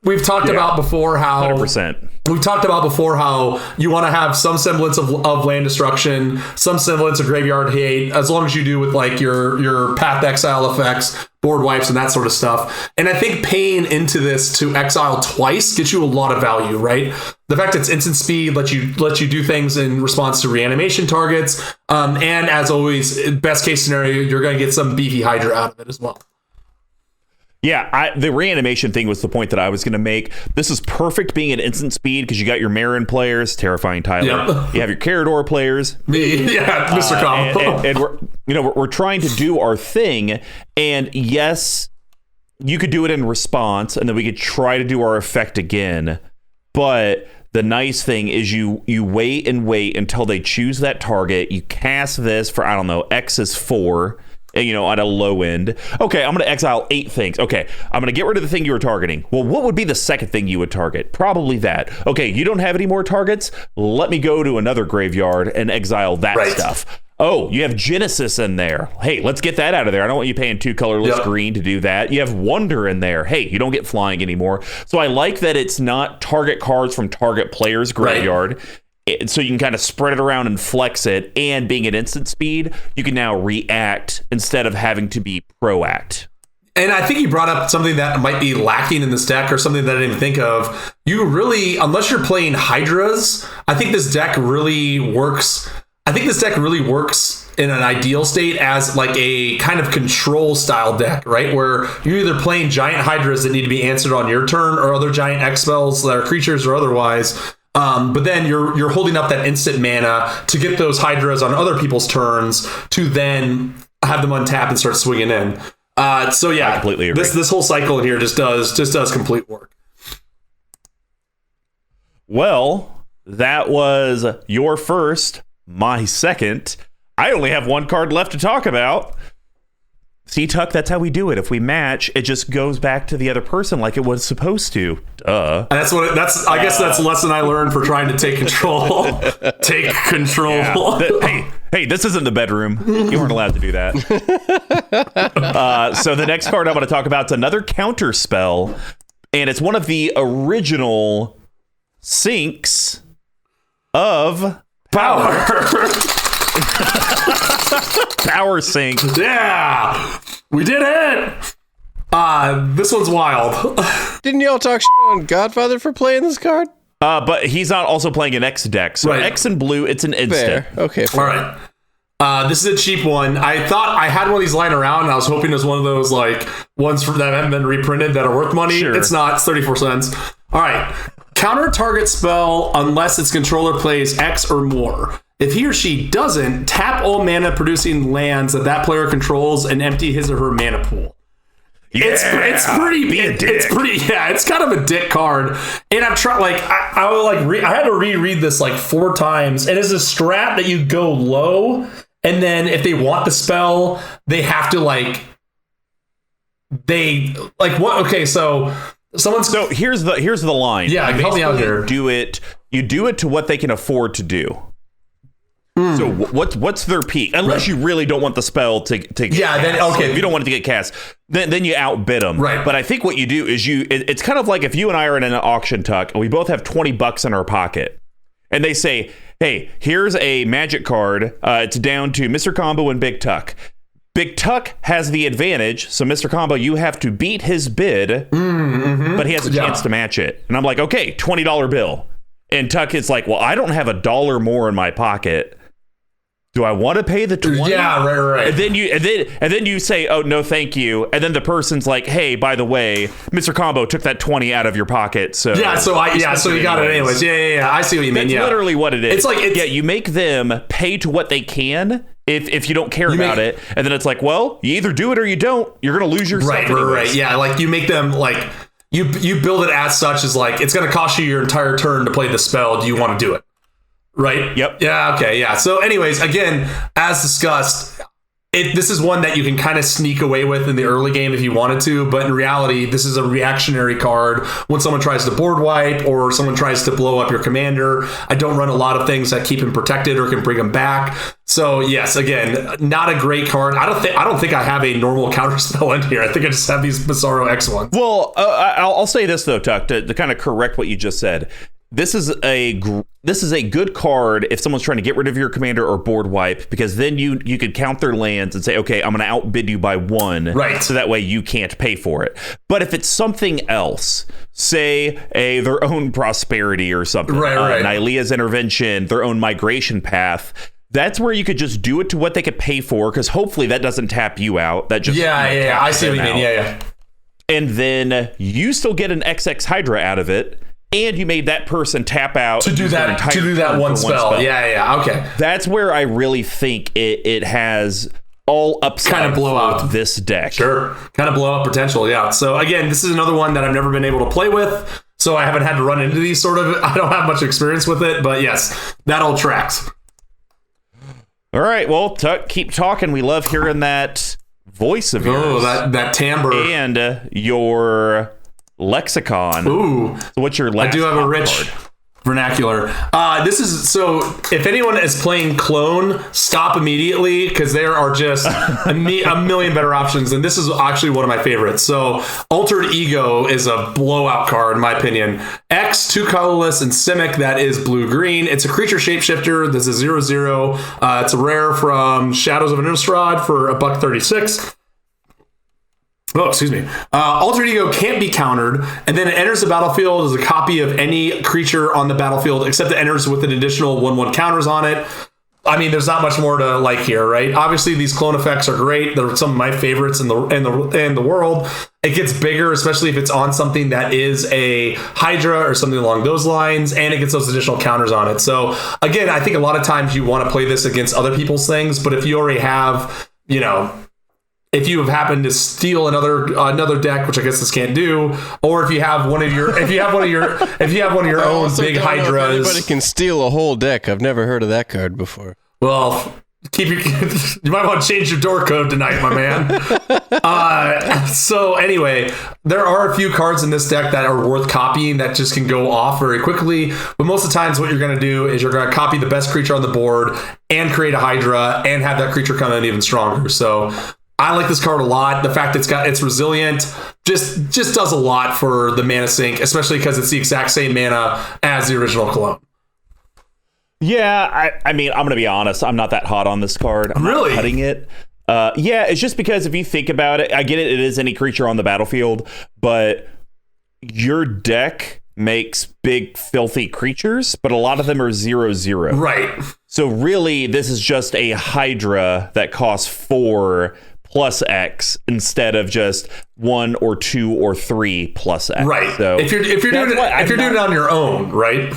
We've talked about before how 100%. We've talked about before how you want to have some semblance of land destruction, some semblance of graveyard hate, as long as you do with like your path exile effects, board wipes, and that sort of stuff. And I think paying into this to exile twice gets you a lot of value, right? The fact it's instant speed lets you do things in response to reanimation targets, and as always, best case scenario, you're going to get some beefy Hydra out of it as well. Yeah, the reanimation thing was the point that I was going to make. This is perfect being at instant speed because you got your Marin players, terrifying Tyler. Yep. You have your Carador players. Yeah, Mr. Combo. And we're trying to do our thing. And yes, you could do it in response, and then we could try to do our effect again. But the nice thing is you wait and wait until they choose that target. You cast this for, I don't know, X is 4. At a low end. Okay, I'm going to exile 8 things. Okay, I'm going to get rid of the thing you were targeting. Well, what would be the second thing you would target? Probably that. Okay, you don't have any more targets? Let me go to another graveyard and exile that stuff. Oh, you have Genesis in there. Hey, let's get that out of there. I don't want you paying 2 colorless green to do that. You have Wonder in there. Hey, you don't get flying anymore. So I like that it's not target cards from target player's graveyard. Right. So you can kind of spread it around and flex it, and being at instant speed, you can now react instead of having to be proact. And I think you brought up something that might be lacking in this deck, or something that I didn't even think of. You really, unless you're playing Hydras, I think this deck really works. I think this deck really works in an ideal state as like a kind of control style deck, right? Where you're either playing giant Hydras that need to be answered on your turn, or other giant X spells that are creatures or otherwise. But then you're holding up that instant mana to get those Hydras on other people's turns to then have them untap and start swinging in. So yeah, I completely agree. This whole cycle here just does complete work. Well, that was your first, my second. I only have one card left to talk about. See, Tuck, that's how we do it. If we match, it just goes back to the other person like it was supposed to. Duh. And I guess that's a lesson I learned for trying to take control. Take control. Yeah. Hey, this isn't the bedroom. You weren't allowed to do that. So the next card I want to talk about is another counter spell, and it's one of the original sinks of Power. Power sink. Yeah, we did it. This one's wild. Didn't y'all talk shit on Godfather for playing this card? But he's not also playing an X deck. So Right. X and blue, it's an instant. Fair. Okay. All right. This is a cheap one. I thought I had one of these lying around, and I was hoping it was one of those like ones that haven't been reprinted that are worth money. Sure. It's not. It's 34 cents. All right. Counter target spell unless its controller plays X or more. If he or she doesn't, tap all mana producing lands that player controls and empty his or her mana pool. It's pretty. It's pretty. Yeah, it's kind of a dick card. And I'm trying. Like I had to reread this like 4 times. And it's a strat that you go low, and then if they want the spell, they have to like. They like what? Okay, so someone's. So here's the line. Yeah, help me out here. You do it to what they can afford to do. So what's their peak? Unless you really don't want the spell to get cast. Then okay. If you don't want it to get cast, then you outbid them. Right. But I think what you do is it's kind of like if you and I are in an auction, Tuck, and we both have $20 in our pocket, and they say, "Hey, here's a magic card. It's down to Mr. Combo and BigTuck. BigTuck has the advantage, so Mr. Combo, you have to beat his bid, but he has a chance to match it." And I'm like, "Okay, $20 bill." And Tuck is like, "Well, I don't have $1 more in my pocket. Do I want to pay the 20? Yeah, right. And then you say, "Oh no, thank you." And then the person's like, "Hey, by the way, Mr. Combo took that 20 out of your pocket." So so you got it anyways. Yeah. I see what you mean. That's literally what it is. It's like you make them pay to what they can if you don't care about it, and then it's like, well, you either do it or you don't. You're gonna lose yourself. Right. Yeah, like you make them like you build it as such as like it's gonna cost you your entire turn to play the spell. Do you want to do it? Right? Yep. Yeah, okay, yeah. So anyways, again, as discussed, this is one that you can kind of sneak away with in the early game if you wanted to, but in reality, this is a reactionary card when someone tries to board wipe or someone tries to blow up your commander. I don't run a lot of things that keep him protected or can bring him back. So yes, again, not a great card. I don't think I have a normal counterspell in here. I think I just have these Bizarro X ones. Well, I'll say this though, Tuck, to kind of correct what you just said. This is a good card if someone's trying to get rid of your commander or board wipe, because then you could count their lands and say, okay, I'm going to outbid you by 1, right? So that way you can't pay for it. But if it's something else, say their own prosperity or something, right. Nylea's intervention, their own migration path, that's where you could just do it to what they could pay for, because hopefully that doesn't tap you out. That just I see what you mean. Yeah. And then you still get an XX Hydra out of it. And you made that person tap out to do that one spell. Yeah. Okay. That's where I really think it has all upside kind of blow out this deck. Sure. Kind of blow up potential. Yeah. So again, this is another one that I've never been able to play with. So I haven't had to run into these sort of, I don't have much experience with it, but yes, that all tracks. All right. Well, keep talking. We love hearing that voice of yours. Oh, that timbre. And your lexicon. Ooh. So what's your last I do have a rich vernacular. This is so if anyone is playing Clone, stop immediately, because there are just a million better options, and this is actually one of my favorites. So Altered Ego is a blowout card in my opinion. X, 2 colorless and Simic, that is blue-green. It's a creature shapeshifter. This is 0/0. It's a rare from Shadows of Innistrad for $1.36. Oh, excuse me. Altered Ego can't be countered, and then it enters the battlefield as a copy of any creature on the battlefield, except it enters with an additional 1/1 counters on it. I mean, there's not much more to like here, right? Obviously, these clone effects are great. They're some of my favorites in the world. It gets bigger, especially if it's on something that is a Hydra or something along those lines, and it gets those additional counters on it. So again, I think a lot of times you want to play this against other people's things, but if you already have, if you have happened to steal another deck, which I guess this can't do, or if you have one of your own big Hydras, anybody can steal a whole deck. I've never heard of that card before. Well, you might want to change your door code tonight, my man. So anyway, there are a few cards in this deck that are worth copying that just can go off very quickly. But most of the times what you're going to do is you're going to copy the best creature on the board and create a Hydra and have that creature come in even stronger. So I like this card a lot. The fact it's resilient just does a lot for the mana sink, especially because it's the exact same mana as the original clone. Yeah, I mean, I'm going to be honest. I'm not that hot on this card. I'm really not cutting it. Yeah, it's just because if you think about it, I get it. It is any creature on the battlefield, but your deck makes big, filthy creatures, but a lot of them are 0/0. Right. So really, this is just a Hydra that costs 4 plus X instead of just 1 or 2 or 3 plus X. Right. So if you're doing it on your own, right?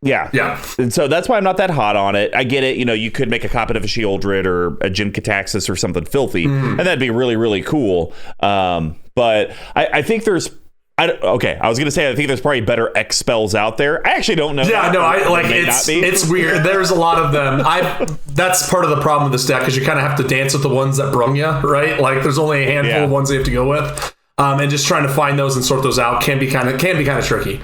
Yeah. And so that's why I'm not that hot on it. I get it. You could make a copy of a Shieldred or a Jim Cataxis or something filthy, and that'd be really, really cool. But I think there's... I was going to say, I think there's probably better X spells out there. I actually don't know. Yeah, no, it's weird. There's a lot of them. That's part of the problem with this deck, because you kind of have to dance with the ones that brung you, right? Like, there's only a handful of ones you have to go with. And just trying to find those and sort those out can be kind of tricky.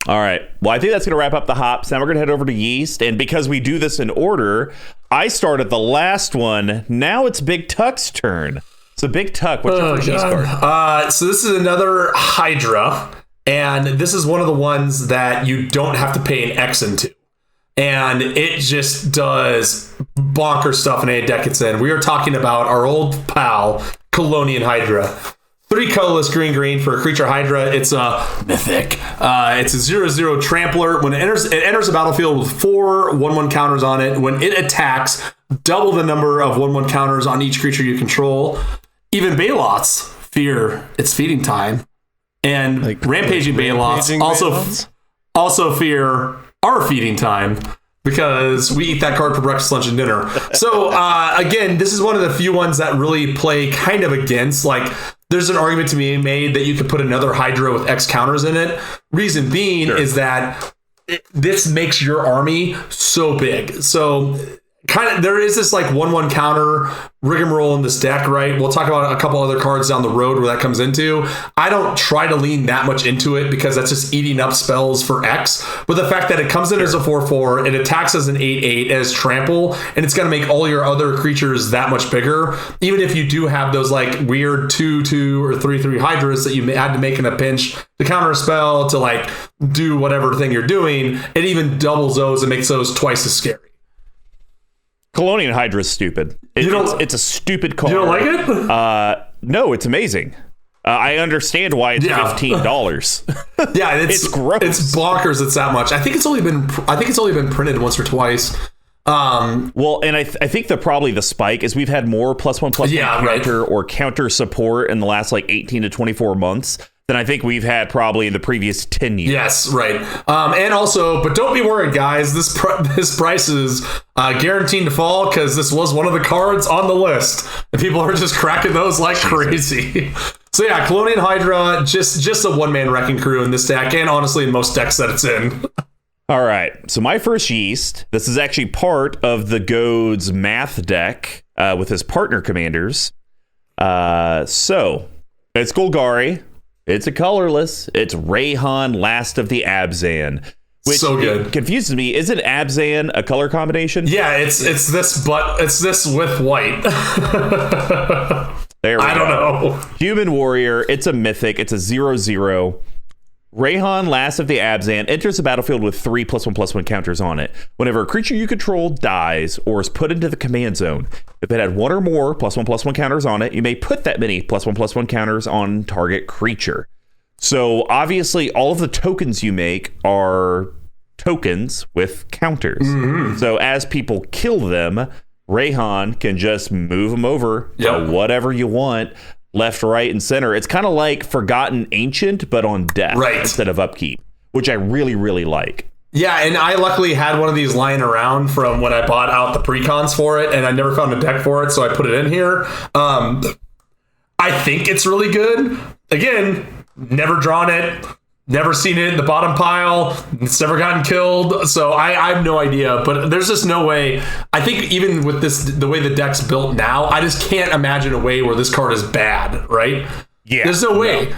All right. Well, I think that's going to wrap up the hops. Now we're going to head over to yeast. And because we do this in order, I started the last one. Now it's BigTuck's turn. So BigTuck, what's your first yeast card? So this is another Hydra. And this is one of the ones that you don't have to pay an X into. And it just does bonker stuff in any deck it's in. We are talking about our old pal, Colonian Hydra. 3 colorless green for a creature Hydra. It's a mythic. It's a 0/0 trampler. When it enters the battlefield with 4 1/1 counters on it. When it attacks, double the number of 1/1 counters on each creature you control. Even Baloths fear its feeding time. And rampaging Baloths also fear our feeding time, because we eat that card for breakfast, lunch, and dinner. So again, this is one of the few ones that really play kind of against, like, there's an argument to be made that you could put another Hydra with X counters in it. Reason being is that this makes your army so big. So kind of there is this like 1/1 counter rigmarole in this deck, right? We'll talk about a couple other cards down the road where that comes into. I don't try to lean that much into it because that's just eating up spells for X. But the fact that it comes in as a 4/4, it attacks as an 8/8 as trample, and it's going to make all your other creatures that much bigger. Even if you do have those like weird 2/2 or 3/3 Hydras that you had to make in a pinch to counter a spell to like do whatever thing you're doing, it even doubles those and makes those twice as scary. Colonial Hydra is stupid. It's a stupid card. You don't like it? No, it's amazing. I understand why it's $15. Yeah, it's gross. It's bonkers. It's that much. I think it's only been printed once or twice. Well, and I think probably the spike is we've had more +1/+1 counter or counter support in the last like 18 to 24 months than I think we've had probably in the previous 10 years. Yes, right. And also, but don't be worried, guys. This price is guaranteed to fall because this was one of the cards on the list, and people are just cracking those like crazy. So yeah, Colonial Hydra, just a one-man wrecking crew in this deck, and honestly in most decks that it's in. All right, so my first yeast, this is actually part of the Goad's math deck with his partner commanders. So it's Golgari. It's a colorless. It's Rayhan, Last of the Abzan. Which so good. Confuses me. Isn't Abzan a color combination? Yeah, it's this, but it's this with white. There we go. I don't know. Human Warrior. It's a mythic. It's a 0/0. Rayhan, Last of the Abzan, enters the battlefield with 3 +1/+1 counters on it. Whenever a creature you control dies or is put into the command zone, if it had 1 or more +1/+1 counters on it, you may put that many +1/+1 counters on target creature. So obviously all of the tokens you make are tokens with counters. So as people kill them, Rayhan can just move them over to whatever you want, left, right, and center. It's kind of like Forgotten Ancient, but on death instead of upkeep, which I really, really like. Yeah, and I luckily had one of these lying around from when I bought out the precons for it, and I never found a deck for it, so I put it in here. I think it's really good. Again, never drawn it, never seen it in the bottom pile. It's never gotten killed, so I have no idea. But there's just no way. I think even with this, the way the deck's built now, I just can't imagine a way where this card is bad, right? Yeah, there's no way.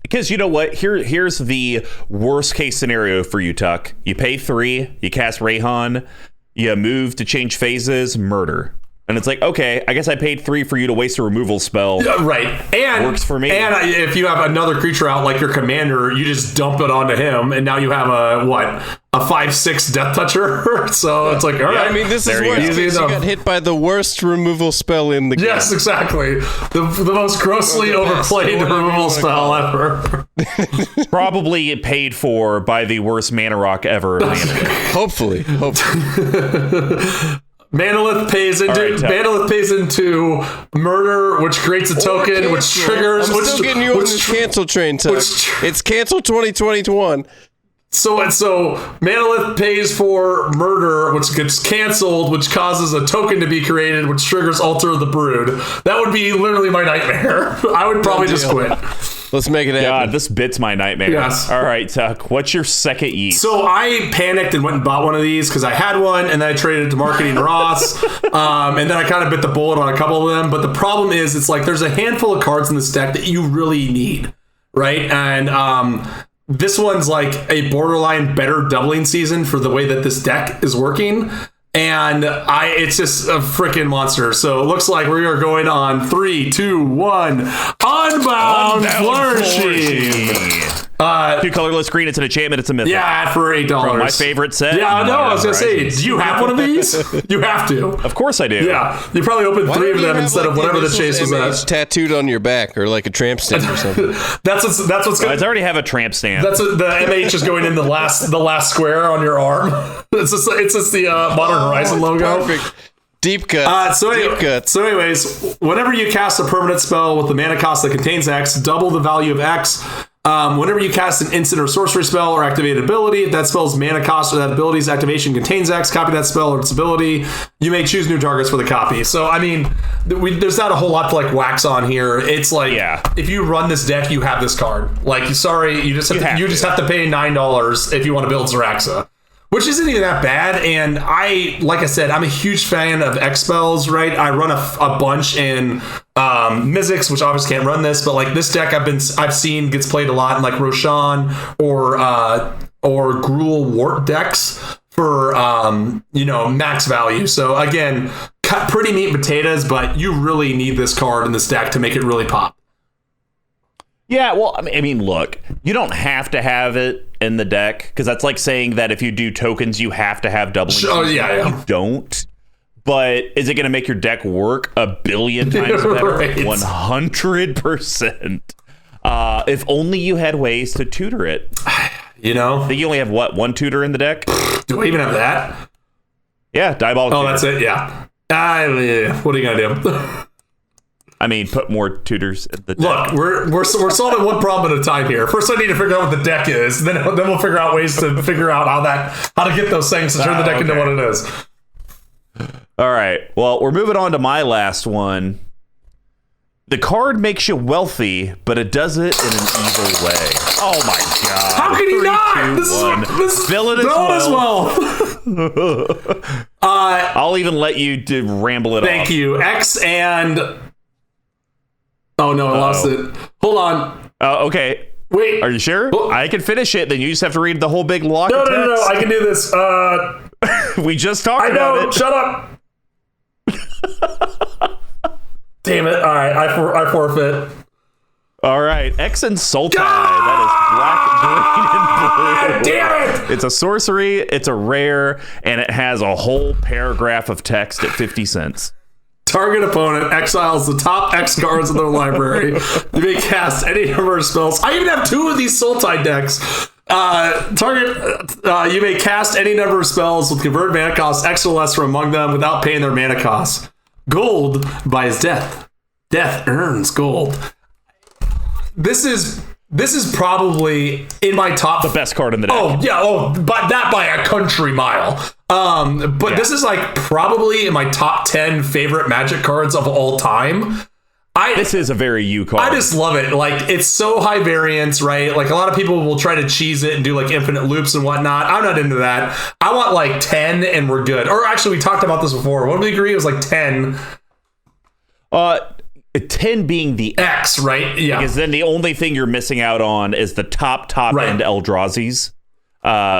Because you know what? Here's the worst case scenario for you, Tuck. You pay 3, you cast Rayhan, you move to change phases, murder. And it's like, okay, I guess I paid 3 for you to waste a removal spell. Right. And works for me. And if you have another creature out like your commander, you just dump it onto him, and now you have a 5/6 Death Toucher. So it's like, all right. I mean, this is worse because you got hit by the worst removal spell in the game. Yes, exactly. The most grossly overplayed removal spell ever. Probably paid for by the worst mana rock ever. Hopefully. Manolith pays into murder, which creates a token, which triggers. I'm still getting you on this cancel train, Tuck. It's cancel 2021. So Manolith pays for murder, which gets canceled, which causes a token to be created, which triggers Altar of the Brood. That would be literally my nightmare. I would probably just quit. Let's make it happen. God, this bit's my nightmare. Yes. All right, Tuck, what's your second yeet? So I panicked and went and bought one of these because I had one, and then I traded it to Marketing Ross, and then I kind of bit the bullet on a couple of them. But the problem is, it's like there's a handful of cards in this deck that you really need, right? And this one's like a borderline better doubling season for the way that this deck is working. And it's just a freaking monster. So it looks like we are going on 3, 2, 1. Unbound Flourishing. 2 colorless green. It's an enchantment. It's a mythic. Yeah, for $8. From my favorite set. Yeah, no, I was gonna say, do you have one of these? You have to. Of course I do. Yeah, you probably opened 3 of them instead of whatever the chase was at. Tattooed on your back, or like a tramp stamp or something. That's what's going. I already have a tramp stamp. The MH is going in the last square on your arm. It's just the Modern Horizon logo. Perfect. Deep cut. Deep cut. So anyways, whenever you cast a permanent spell with the mana cost that contains X, double the value of X. Whenever you cast an instant or sorcery spell or activated ability, if that spell's mana cost or that ability's activation contains X, copy that spell or its ability. You may choose new targets for the copy. So, I mean, there's not a whole lot to like wax on here. It's like, if you run this deck, you have this card. Like, sorry, you just have to pay $9 if you want to build Zaxara. Which isn't even that bad, and like I said, I'm a huge fan of X spells, right? I run a bunch in Mizzix, which obviously can't run this, but like this deck I've seen gets played a lot in like Roshan or Gruul Wart decks for max value. So again, pretty meat and potatoes, but you really need this card in this deck to make it really pop. Yeah, well, I mean, look, you don't have to have it in the deck, because that's like saying that if you do tokens, you have to have doubling. Oh, yeah. You don't. But is it going to make your deck work a billion times better? Right. 100%. If only you had ways to tutor it. You know? I think you only have, one tutor in the deck? Do I even have that? Yeah, diabolical. Oh, that's it, yeah. What are you going to do? I mean, put more tutors at the deck. Look, we're solving one problem at a time here. First, I need to figure out what the deck is. Then we'll figure out ways to figure out how to get those things to turn the deck into what it is. All right. Well, we're moving on to my last one. The card makes you wealthy, but it does it in an evil way. Oh my god! How can he not? This is villainous well. I'll even let you ramble it off. Thank you. X and. Oh no, I lost it. Hold on. Okay. Wait. Are you sure? Oh. I can finish it. Then you just have to read the whole big block. No, of text. no. I can do this. We just talked about it. Shut up. Damn it. All right. I forfeit. All right. X and Sultai. That is black, green, and blue. Damn it. It's a sorcery. It's a rare. And it has a whole paragraph of text at 50 cents. Target opponent exiles the top X cards in their library. You may cast any number of spells. I even have 2 of these Sultai decks. You may cast any number of spells with converted mana cost X or less from among them without paying their mana cost. Gold buys death. Death earns gold. This is probably in my top. The best card in the deck. Oh yeah. Oh, but that by a country mile. This is like probably in my top 10 favorite Magic cards of all time. This is a very you card. I just love it. Like, it's so high variance, right? Like, a lot of people will try to cheese it and do like infinite loops and whatnot. I'm not into that. I want like 10 and we're good. Or actually, we talked about this before. What did we agree? It was like 10. 10 being the X, right? Yeah. Because then the only thing you're missing out on is the top right. end Eldrazi's.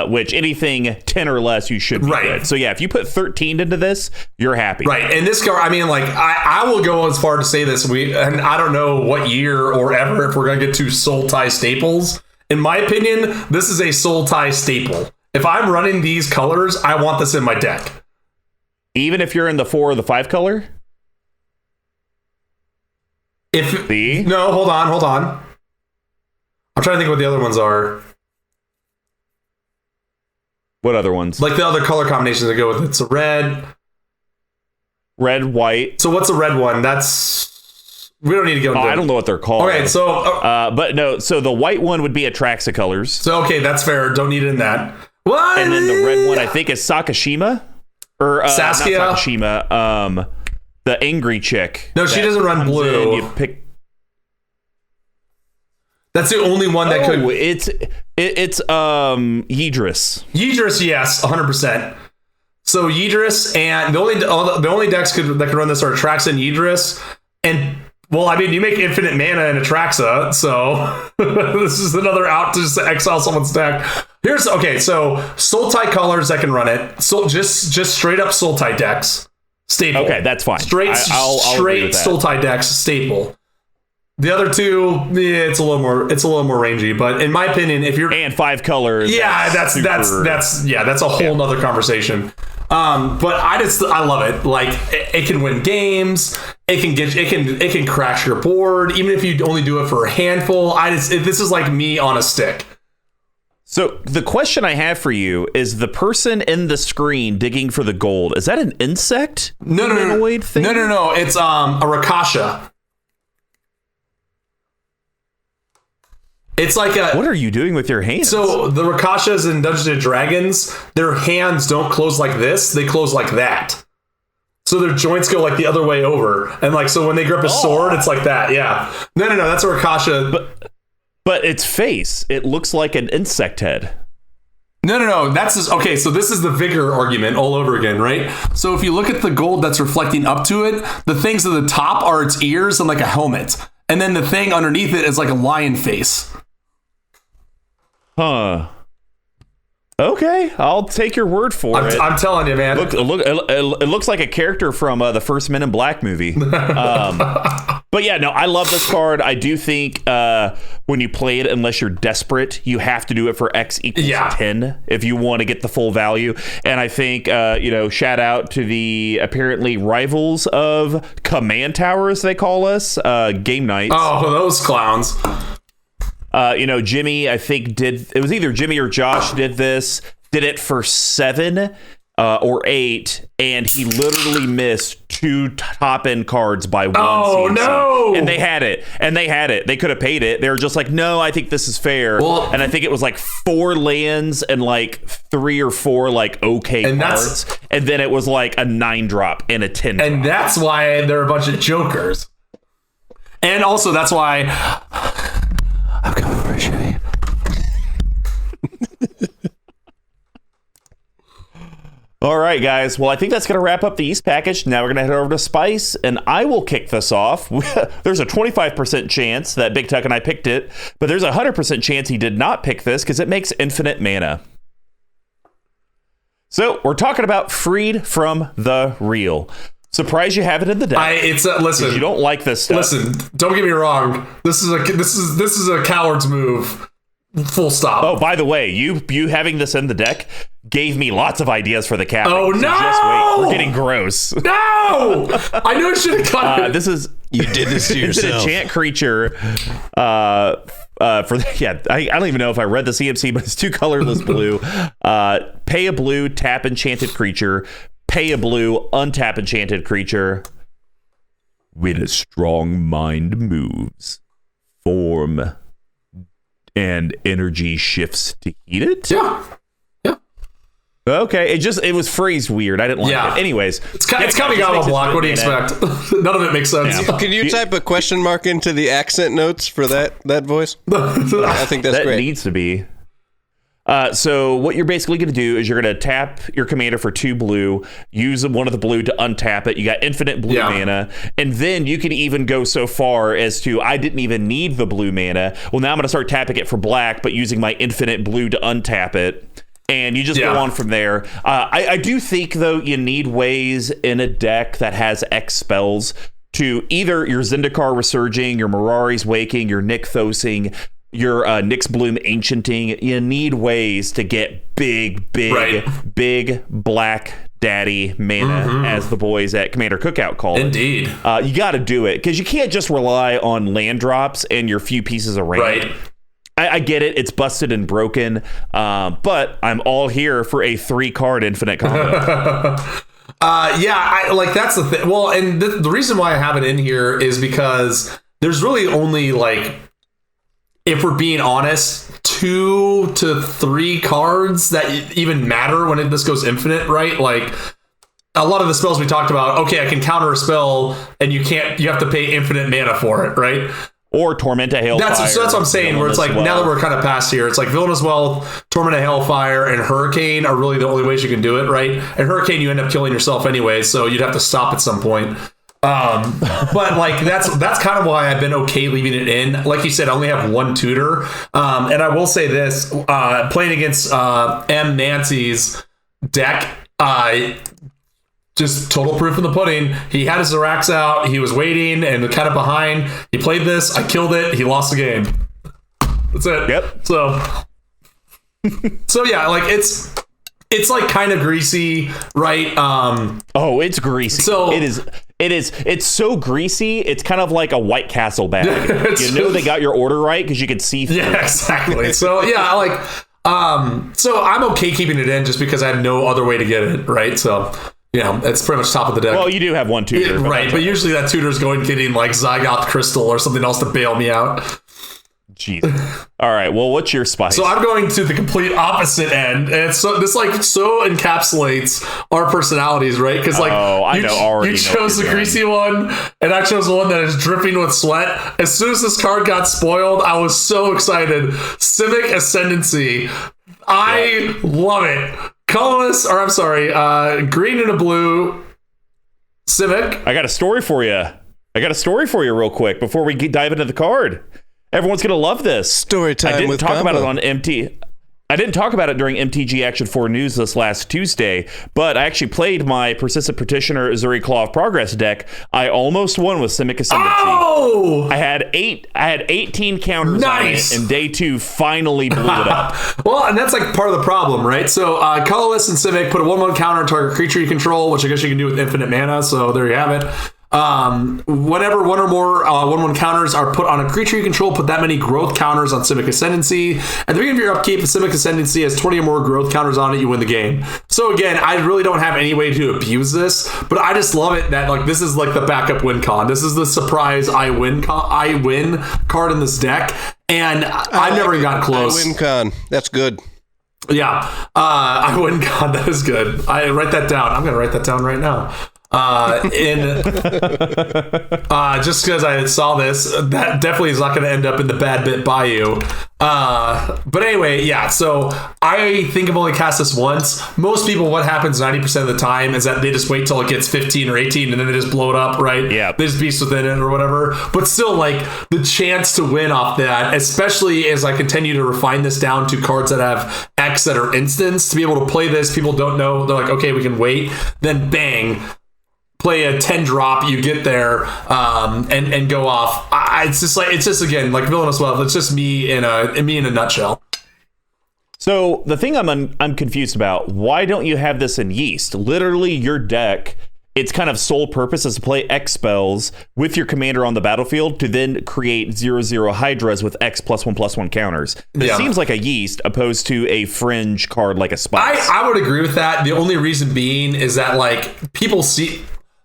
Which anything 10 or less, you should be good. So yeah, if you put 13 into this, you're happy. Right. And this card, I mean, like, I will go as far to say this. And I don't know what year or ever if we're going to get to soul tie staples. In my opinion, this is a soul tie staple. If I'm running these colors, I want this in my deck. Even if you're in the 4 or the 5 color? No, hold on. I'm trying to think what the other ones are. What other ones? Like the other color combinations that go with it. So red, white. So what's a red one? We don't need to go into I don't know what they're called. Okay, so but no, so the white one would be Atraxa colors. So okay, that's fair. Don't need it in that. What? And then the red one I think is Sakashima or Saskia. Not Sakashima, the angry chick. No, she doesn't run blue. You pick. That's the only one that could. It's Yidris. Yidris, yes, 100%. So Yidris, and the only decks that can run this are Atraxa and Yidris. And well, I mean, you make infinite mana in Atraxa, so this is another out to just exile someone's deck. So soul tie colors that can run it. So just straight up soul tie decks. Staple. Okay, that's fine. Straight soul tie decks staple. The other two, it's a little more rangy, but in my opinion, if you're and 5 colors, that's a whole nother conversation. But I love it. Like it can win games. It can crash your board, even if you only do it for a handful. This is like me on a stick. So the question I have for you is: the person in the screen digging for the gold, is that an insect? No. It's a Rakasha. It's like what are you doing with your hands? So the Rakashas in Dungeons and Dragons, their hands don't close like this; they close like that. So their joints go like the other way over, and like so when they grip a sword, it's like that. Yeah. No. That's a Rakasha. But its face, it looks like an insect head. No. That's just, okay. So this is the vigor argument all over again, right? So if you look at the gold that's reflecting up to it, the things at the top are its ears and like a helmet, and then the thing underneath it is like a lion face. Huh. Okay, I'll take your word for it. I'm telling you, man. It looks like a character from the first Men in Black movie. But yeah, no, I love this card. I do think when you play it, unless you're desperate, you have to do it for X equals 10 if you want to get the full value. And I think, shout out to the apparently rivals of Command Towers, they call us, Game Nights. Oh, those clowns. Jimmy, I think it was either Jimmy or Josh did it for 7 or 8, and he literally missed 2 top end cards by 1 Oh, CNC. no. And they had it. They could have paid it. They were just like, no, I think this is fair. Well, and I think it was like 4 lands and like 3 or 4 like okay cards. And then it was like a 9 drop and a 10 drop. And that's why they're a bunch of jokers. And also that's why I'm coming for a shave. All right, guys. Well, I think that's going to wrap up the East package. Now we're going to head over to Spice, and I will kick this off. There's a 25% chance that BigTuck and I picked it, but there's a 100% chance he did not pick this because it makes infinite mana. So we're talking about Freed from the Real. Surprised you have it in the deck. Listen. You don't like this stuff. Listen, don't get me wrong. This is a coward's move. Full stop. Oh, by the way, you having this in the deck gave me lots of ideas for the cap. Oh, no! Just wait. We're getting gross. No! I knew I should have cut it. You did this to yourself. It's an enchant creature. I don't even know if I read the CMC, but it's 2 colorless blue. Pay a blue, tap enchanted creature. Pay a blue, untap enchanted creature. When a strong mind moves, form and energy shifts to heat it. Yeah. Okay, it was phrased weird. I didn't like it. Anyways, it's coming out of a block. What do you expect? None of it makes sense. Yeah. Can you type a question mark into the accent notes for that voice? I think that's that great. Needs to be. So what you're basically going to do is you're going to tap your commander for 2 blue, use one of the blue to untap it. You got infinite blue mana, and then you can even go so far as to, I didn't even need the blue mana. Well, now I'm going to start tapping it for black, but using my infinite blue to untap it. And you just go on from there. I do think, though, you need ways in a deck that has X spells to either your Zendikar Resurging, your Mirari's Waking, your Nykthosing, your Nyx Bloom Ancienting. You need ways to get big black daddy mana, as the boys at Commander Cookout call it. Indeed. You got to do it, because you can't just rely on land drops and your few pieces of ramp. Right. I get it. It's busted and broken, but I'm all here for a 3-card infinite combo. That's the thing. Well, and the reason why I have it in here is because there's really only, like, if we're being honest, 2 to 3 cards that even matter when this goes infinite, right? Like, a lot of the spells we talked about, okay, I can counter a spell, and you have to pay infinite mana for it, right? Or Torment of Hailfire. That's what I'm saying, where it's like, now that we're kind of past here, it's like Villainous Wealth, Torment of Hailfire, and Hurricane are really the only ways you can do it, right? And Hurricane, you end up killing yourself anyway, so you'd have to stop at some point. But like that's kind of why I've been okay leaving it in. Like you said, I only have 1 tutor. And I will say this, playing against M. Nancy's deck, just total proof in the pudding. He had his Zerax out. He was waiting and kind of behind. He played this. I killed it. He lost the game. That's it. Yep. So yeah, like it's like kind of greasy, right? It's greasy. So it's so greasy. It's kind of like a White Castle bag. They got your order right because you could see through. Yeah, exactly. So yeah, so I'm okay keeping it in just because I have no other way to get it, right? So it's pretty much top of the deck. Well, you do have 1 tutor. Right, but usually that tutor's going getting like Zygoth Crystal or something else to bail me out. Jeez. All right, well, what's your spice? So I'm going to the complete opposite end, and so this so encapsulates our personalities, right? Because you chose the greasy one, and I chose the one that is dripping with sweat. As soon as this card got spoiled, I was so excited. Simic Ascendancy. I love it. Colorless, green and a blue. Simic. I got a story for you. Real quick before we dive into the card. Everyone's gonna love this. Story time. I didn't with talk Combo. about it on MT. I didn't talk about it during MTG Action 4 News this last Tuesday, but I actually played my Persistent Petitioner Azuri Claw of Progress deck. I almost won with Simic Ascendancy. Oh! I had 18 counters on it, and day 2 finally blew it up. Well, and that's like part of the problem, right? So colorless and Simic put a 1/1 counter on target creature you control, which I guess you can do with infinite mana, so there you have it. Whenever 1 or more 1/1 counters are put on a creature you control, put that many growth counters on Simic Ascendancy. At the beginning of your upkeep, if Simic Ascendancy has 20 or more growth counters on it, you win the game. So again, I really don't have any way to abuse this, but I just love it that like this is like the backup win con. This is the surprise I win card in this deck, and I've never even gotten close. I win con. That's good. Yeah, I win con. That is good. I write that down. I'm gonna write that down right now. Just because I saw this, that definitely is not going to end up in the bad bit bayou. But anyway, yeah, so I think I've only cast this once. Most people, what happens 90% of the time is that they just wait till it gets 15 or 18 and then they just blow it up, right? Yeah. There's beast within it or whatever. But still, like, the chance to win off that, especially as I continue to refine this down to cards that have X that are instants, to be able to play this, people don't know, they're like, okay, we can wait, then bang, play a 10 drop, you get there and go off. It's just again like Villainous Wealth. It's just me in a nutshell. So the thing I'm confused about, why don't you have this in Yeast? Literally, your deck its kind of sole purpose is to play X spells with your commander on the battlefield to then create 0/0 Hydras with X +1/+1 counters. It seems like a yeast opposed to a fringe card like a Spice. I would agree with that. The only reason being is that like people see.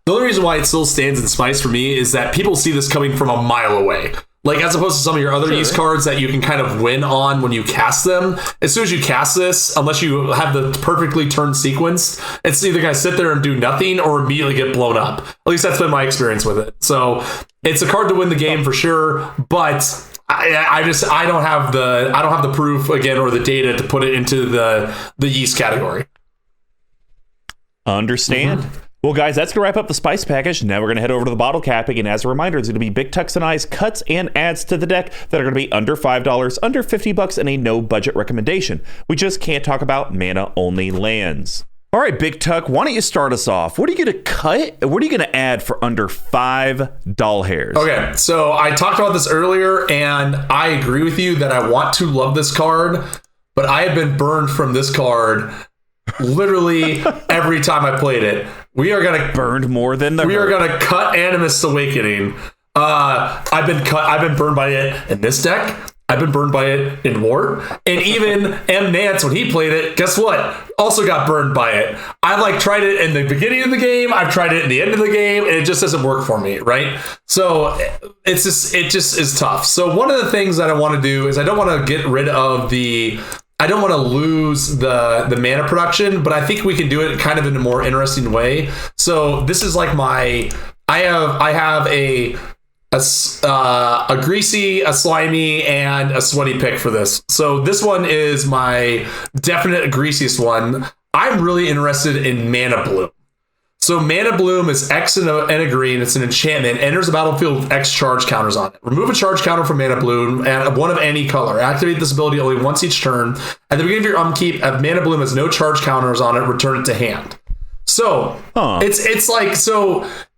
The only reason why it still stands in Spice for me is that people see this coming from a mile away. Like, as opposed to some of your other yeast cards that you can kind of win on when you cast them. As soon as you cast this, unless you have the perfectly turned sequence, it's either going to sit there and do nothing or immediately get blown up. At least that's been my experience with it. So it's a card to win the game for sure, but I don't have the proof again or the data to put it into the yeast category. Understand. Well, guys, that's going to wrap up the Spice package. Now we're going to head over to the bottle capping. And as a reminder, it's going to be BigTuck's and I's cuts and adds to the deck that are going to be under $5, under $50, and a no budget recommendation. We just can't talk about mana only lands. All right, BigTuck, why don't you start us off? What are you going to cut? What are you going to add for under $5 hairs? Okay, so I talked about this earlier, and I agree with you that I want to love this card, but I have been burned from this card literally every time I played it. We are gonna burned more than the. We are gonna cut Animus Awakening. I've been burned by it in this deck. I've been burned by it in War, and even M. Nance, when he played it, guess what? Also got burned by it. I tried it in the beginning of the game. I've tried it in the end of the game, and it just doesn't work for me, right? So it just is tough. So one of the things that I want to do is I don't want to get rid of I don't want to lose the mana production, but I think we can do it kind of in a more interesting way. So this is like I have a greasy, a slimy, and a sweaty pick for this. So this one is my definite greasiest one. I'm really interested in Mana Bloom. So Mana Bloom is X and a green. It's an enchantment. Enters the battlefield with X charge counters on it. Remove a charge counter from Mana Bloom and one of any color. Activate this ability only once each turn. At the beginning of your upkeep, if Mana Bloom has no charge counters on it, return it to hand. So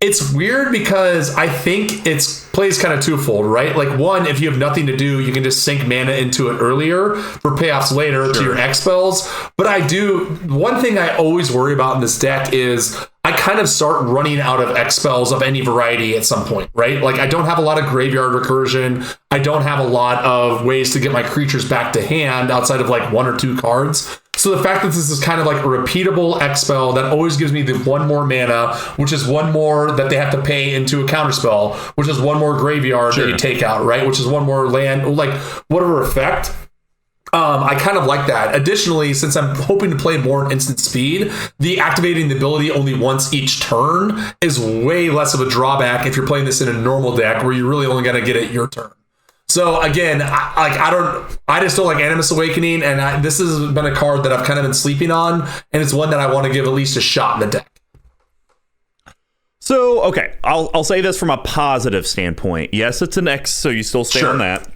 it's weird because I think it's plays kind of twofold, right? Like one, if you have nothing to do, you can just sink mana into it earlier for payoffs later to your X spells. But one thing I always worry about in this deck is I kind of start running out of X spells of any variety at some point, right? Like I don't have a lot of graveyard recursion. I don't have a lot of ways to get my creatures back to hand outside of like one or two cards. So the fact that this is kind of like a repeatable X spell that always gives me the one more mana, which is one more that they have to pay into a counterspell, which is one more graveyard that you take out, right? Which is one more land, like whatever effect. I kind of like that. Additionally, since I'm hoping to play more in instant speed, the activating the ability only once each turn is way less of a drawback if you're playing this in a normal deck where you're really only going to get it your turn. So again, I just don't like Animus Awakening, and this has been a card that I've kind of been sleeping on, and it's one that I want to give at least a shot in the deck. So, okay, I'll say this from a positive standpoint. Yes, it's an X, so you still stay on that.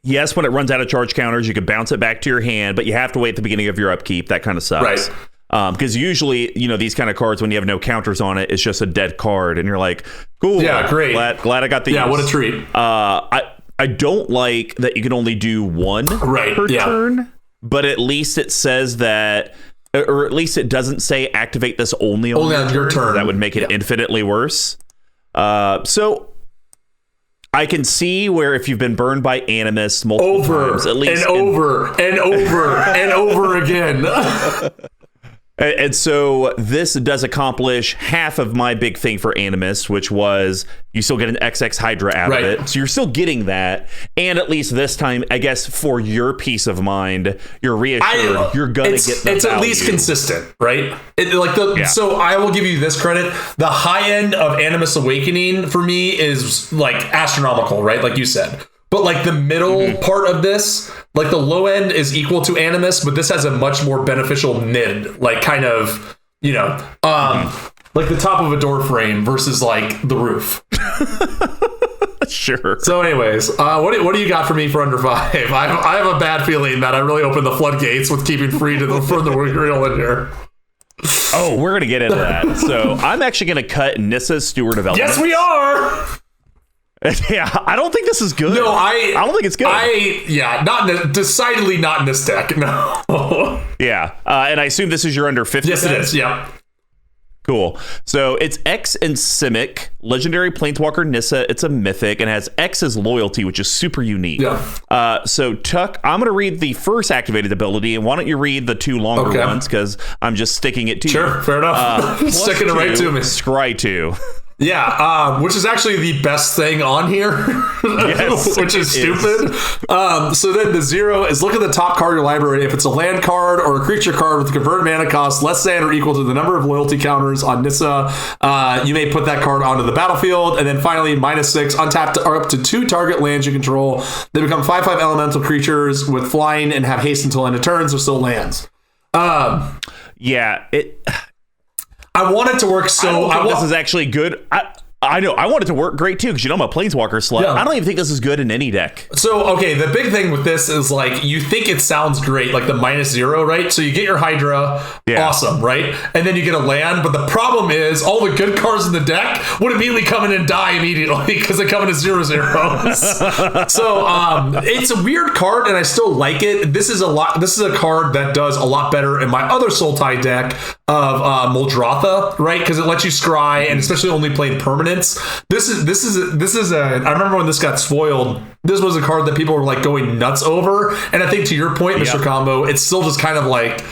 Yes, when it runs out of charge counters, you can bounce it back to your hand, but you have to wait at the beginning of your upkeep. That kind of sucks. Right. Because usually, these kind of cards, when you have no counters on it, it's just a dead card, and you're like, cool. Yeah, great. Glad I got the use. What a treat. I don't like that you can only do one per turn, but at least it says that, or at least it doesn't say activate this only on your turn. That would make it infinitely worse. So I can see where if you've been burned by Animus multiple times, at least over again. And so this does accomplish half of my big thing for Animus, which was you still get an XX Hydra out of it. So you're still getting that. And at least this time, I guess for your peace of mind, you're reassured you're going to get the It's value. At least consistent, right? So I will give you this credit. The high end of Animus Awakening for me is like astronomical, right? Like you said. But like the middle part of this, like the low end is equal to Animus, but this has a much more beneficial mid, like kind of, like the top of a door frame versus like the roof. Sure. So anyways, what do you got for me for under 5? I have a bad feeling that I really opened the floodgates with keeping free to the real in here. Oh, we're going to get into that. So I'm actually going to cut Nissa's Steward of Elements. Yes, we are. Yeah, I don't think this is good. No, I don't think it's good. Decidedly not in this deck. No. Yeah, and I assume this is your under 50. Yes, it is. Yeah. Cool. So it's X and Simic, legendary planeswalker Nissa. It's a mythic and has X's loyalty, which is super unique. Yeah. So Tuck, I'm going to read the first activated ability, and why don't you read the two longer ones, because I'm just sticking it to you. Sure, fair enough. Sticking it right to me. Scry 2. Yeah, which is actually the best thing on here, Yes, which is stupid. So then the 0 is look at the top card of your library. If it's a land card or a creature card with a converted mana cost less than or equal to the number of loyalty counters on Nissa, you may put that card onto the battlefield. And then finally, -6, untap or up to 2 target lands you control. They become 5/5 elemental creatures with flying and have haste until end of turns. They're still lands. I want it to work so... This is actually good. I know. I want it to work great, too, because I'm a Planeswalker slut. Yeah. I don't even think this is good in any deck. So, okay, the big thing with this is, like, you think it sounds great, like the -0, right? So you get your Hydra, awesome, right? And then you get a land, but the problem is all the good cards in the deck would immediately come in and die immediately because they come in as 0/0s. So, it's a weird card, and I still like it. This is a card that does a lot better in my other Sultai deck of Muldrotha, right? Because it lets you scry, and especially only playing permanent. This is I remember when this got spoiled, this was a card that people were like going nuts over, and I think to your point, Mr. Combo, it's still just kind of like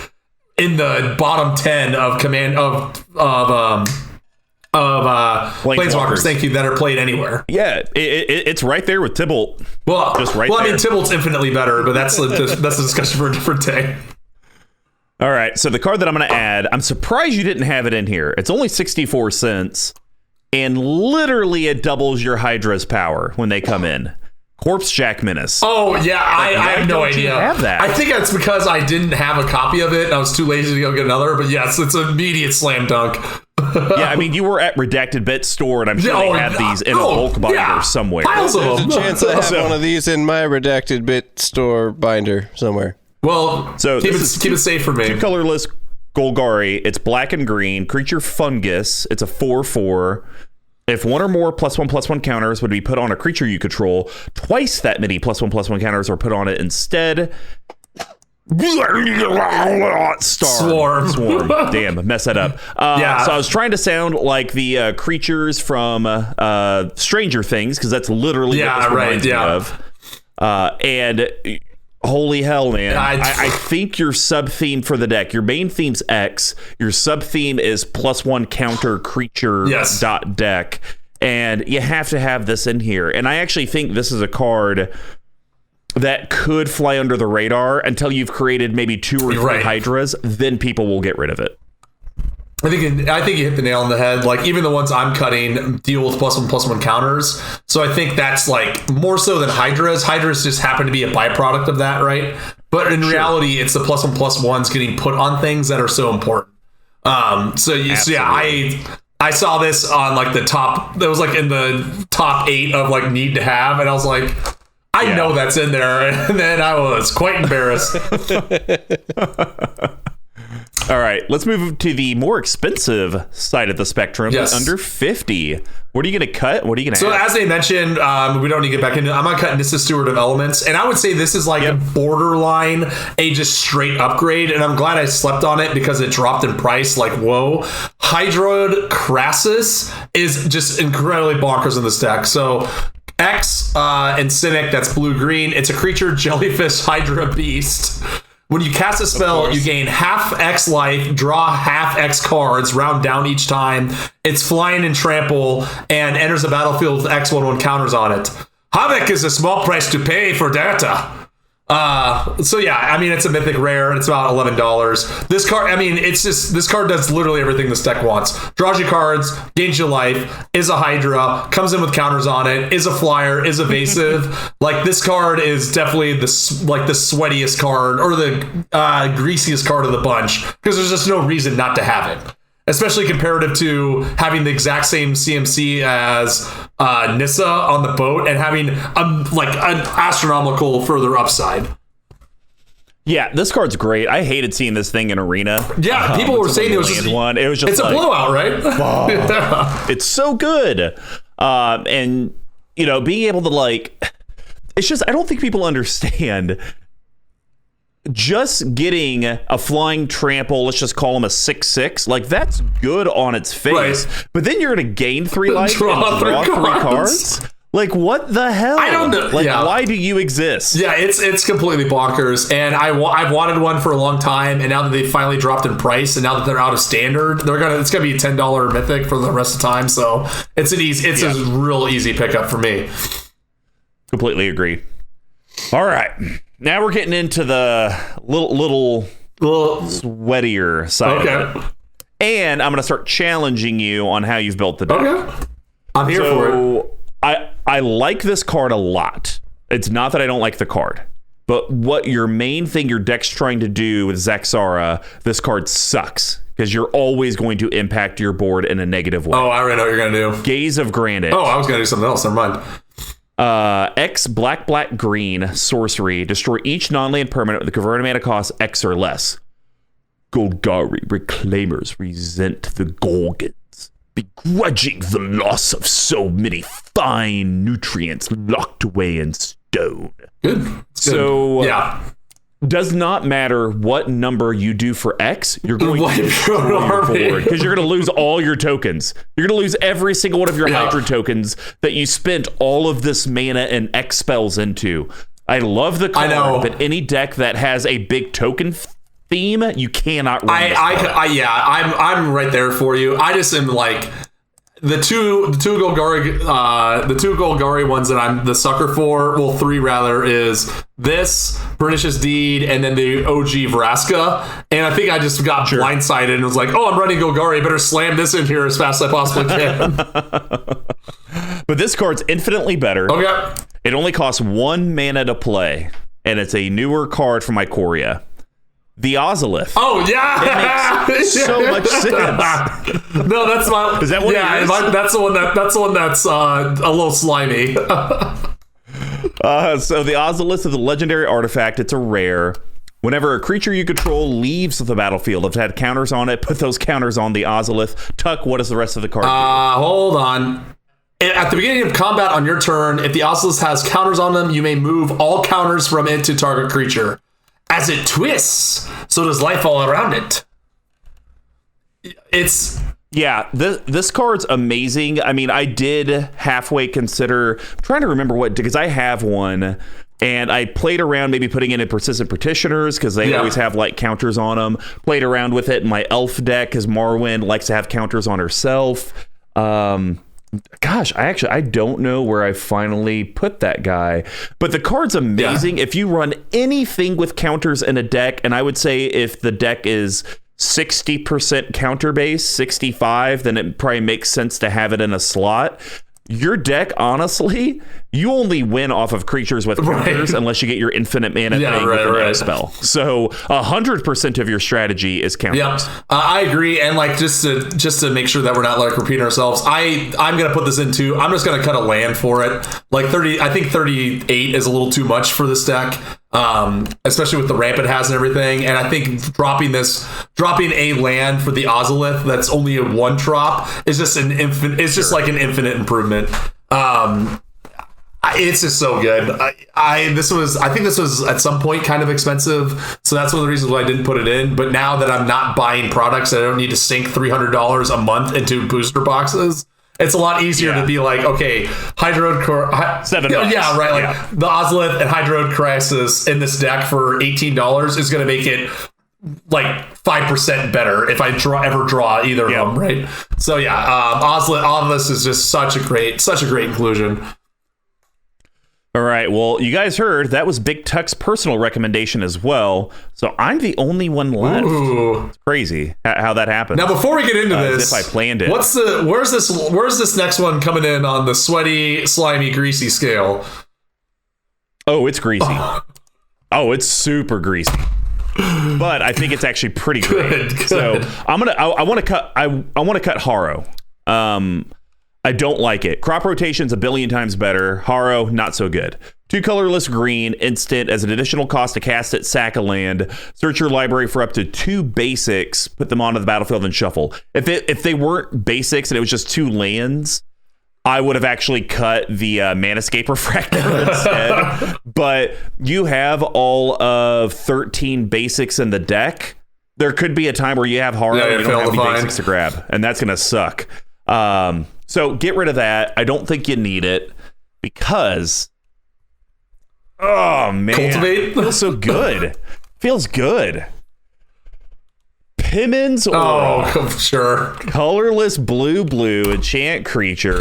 in the bottom 10 of Planeswalkers, thank you, that are played anywhere. Yeah, it's right there with Tybalt. Well, just right there. I mean, Tybalt's infinitely better, but that's a discussion for a different day. All right, so the card that I'm going to add, I'm surprised you didn't have it in here. It's only 64 cents. And literally it doubles your Hydra's power when they come in. Corpse Jack Menace. Oh, yeah, I have no idea. Have that? I think that's because I didn't have a copy of it and I was too lazy to go get another, but yes, it's an immediate slam dunk. Yeah, I mean, you were at Redacted Bet store, and I'm sure they have these in a bulk binder somewhere. There's a chance I have one of these in my Redacted Bet store binder somewhere. Well, so keep it safe for me. 2 colorless Golgari. It's black and green. Creature Fungus. It's a 4/4. If one or more +1/+1 counters would be put on a creature you control, twice that many +1/+1 counters are put on it instead. Swarm. Damn, mess that up. So I was trying to sound like the creatures from Stranger Things, because that's literally what this reminds me of. And holy hell, man. I think your sub-theme for the deck, your main theme's X, your sub-theme is +1 counter creature deck, and you have to have this in here. And I actually think this is a card that could fly under the radar until you've created maybe 2 or 3 Hydras, then people will get rid of it. I think you hit the nail on the head. Like, even the ones I'm cutting deal with +1/+1 counters. So I think that's like more so than Hydras. Hydras just happen to be a byproduct of that, right? But in reality, it's the +1/+1s getting put on things that are so important. So yeah, I saw this on like the top. That was like in the top 8 of like need to have, and I was like, I know that's in there, and then I was quite embarrassed. All right, let's move to the more expensive side of the spectrum. Yes. Under 50. What are you going to cut? What are you going to add? So as they mentioned, we don't need to get back into it. I'm going to cut Nissa Steward of Elements. And I would say this is like borderline a just straight upgrade. And I'm glad I slept on it because it dropped in price. Like, whoa. Hydroid Crassus is just incredibly bonkers in this deck. So X and Cynic, that's blue-green. It's a creature, jellyfish, Hydra beast. When you cast a spell, you gain half X life, draw half X cards, round down each time. It's flying and trample, and enters the battlefield with X/1/1 counters on it. Havoc is a small price to pay for data. So yeah, I mean, it's a mythic rare. It's about $11. This card, I mean, it's just, this card does literally everything this deck wants. Draws you cards, gains you life, is a Hydra, comes in with counters on it, is a flyer, is evasive. Like, this card is definitely the sweatiest card, or the greasiest card of the bunch, because there's just no reason not to have it. Especially comparative to having the exact same CMC as Nissa on the boat and having an astronomical further upside. Yeah, this card's great. I hated seeing this thing in Arena. Yeah, people were saying it was just one. It was just a blowout, right? Yeah. It's so good, and being able to it's just, I don't think people understand. just getting a flying trample, let's just call him a 6/6, like that's good on its face. Right. But then you're going to gain 3 life and Draw draw 3 3 cards? Like, what the hell? I don't know. Like, Yeah. why do you exist? Yeah, it's completely bonkers, and I've wanted one for a long time, and now that they finally dropped in price, and now that they're out of standard, it's gonna be a $10 mythic for the rest of the time. So it's a real easy pickup for me. Completely agree. All right, now we're getting into the little sweatier side. Okay. Of it. And I'm gonna start challenging you on how you've built the deck. Okay. I'm here for it. I like this card a lot. It's not that I don't like the card, but what your main thing your deck's trying to do with Zaxara, this card sucks because you're always going to impact your board in a negative way. Oh, I already know what you're gonna do. Gaze of Granite. Oh, I was gonna do something else. Never mind. X black green sorcery. Destroy each non-land permanent with a converted mana cost X or less. Golgari Reclaimers resent the Gorgons, begrudging the loss of so many fine nutrients locked away in stone. Good. So yeah, does not matter what number you do for X, you're going to destroy your board because you're going to lose all your tokens. You're going to lose every single one of your Hydra tokens that you spent all of this mana and X spells into. I love the card, but any deck that has a big token theme, you cannot run this card. I'm right there for you. I just am like the two Golgari ones that I'm the sucker for. Well, 3 rather is this Pernicious Deed and then the OG Vraska. And I think I just got blindsided and was like, oh, I'm running Golgari. I better slam this in here as fast as I possibly can. But this card's infinitely better. Okay. It only costs 1 mana to play, and it's a newer card from Ikoria. The Ozolith. Oh, yeah. It makes so much sense. No, that's my... Is that what it is? That's the one that's a little slimy. So the Ozolith is a legendary artifact. It's a rare. Whenever a creature you control leaves the battlefield, if it had counters on it, put those counters on the Ozolith. Tuck, what does the rest of the card do? Hold on. At the beginning of combat on your turn, if the Ozolith has counters on them, you may move all counters from it to target creature. As it twists, so does life all around it. This card's amazing. I mean, I did halfway consider trying to remember because I have one, and I played around maybe putting it in Persistent Petitioners because they always have like counters on them. Played around with it in my elf deck because Marwyn likes to have counters on herself. Gosh, I don't know where I finally put that guy, but the card's amazing. If you run anything with counters in a deck, and I would say if the deck is 60% counter base, 65, then it probably makes sense to have it in a slot. Your deck, honestly, you only win off of creatures with counters unless you get your infinite mana thing with an X spell. So 100% of your strategy is counters. Yeah, I agree. And like just to make sure that we're not like repeating ourselves, I'm gonna put this into. I'm just gonna cut a land for it. Like 30. I think 38 is a little too much for this deck. Especially with the ramp it has and everything. And I think dropping a land for the Ozolith that's only a 1-drop is just an infinite. It's just like an infinite improvement. It's just so good. I think this was at some point kind of expensive, so that's one of the reasons why I didn't put it in. But now that I'm not buying products, I don't need to sink $300 a month into booster boxes. It's a lot easier to be like, okay, Hydroid $7. Yeah, right. Like the Ozolith and Hydroid Crisis in this deck for $18 is going to make it like 5% better if I ever draw either of them, right? So Ozolith, all of this is just such a great inclusion. All right, well, you guys heard that was BigTuck's personal recommendation as well. So I'm the only one left. Ooh. It's crazy how that happened. Now, before we get into this, as if I planned it. Where's this next one coming in on the sweaty, slimy, greasy scale? Oh, it's greasy. Oh, it's super greasy. But I think it's actually pretty great. Good. So I want to cut Harrow. I don't like it. Crop rotation's a billion times better. Harrow, not so good. 2 colorless green, instant, as an additional cost to cast it, sack a land. Search your library for up to 2 basics, put them onto the battlefield and shuffle. If they weren't basics and it was just 2 lands, I would have actually cut the Manascape Refractor instead. But you have all of 13 basics in the deck. There could be a time where you have Horror and you don't have any basics to grab, and that's going to suck. So get rid of that. I don't think you need it because, oh man, Cultivate feels so good. Feels good. Pimmons Aura. Oh, sure. Colorless blue enchant creature.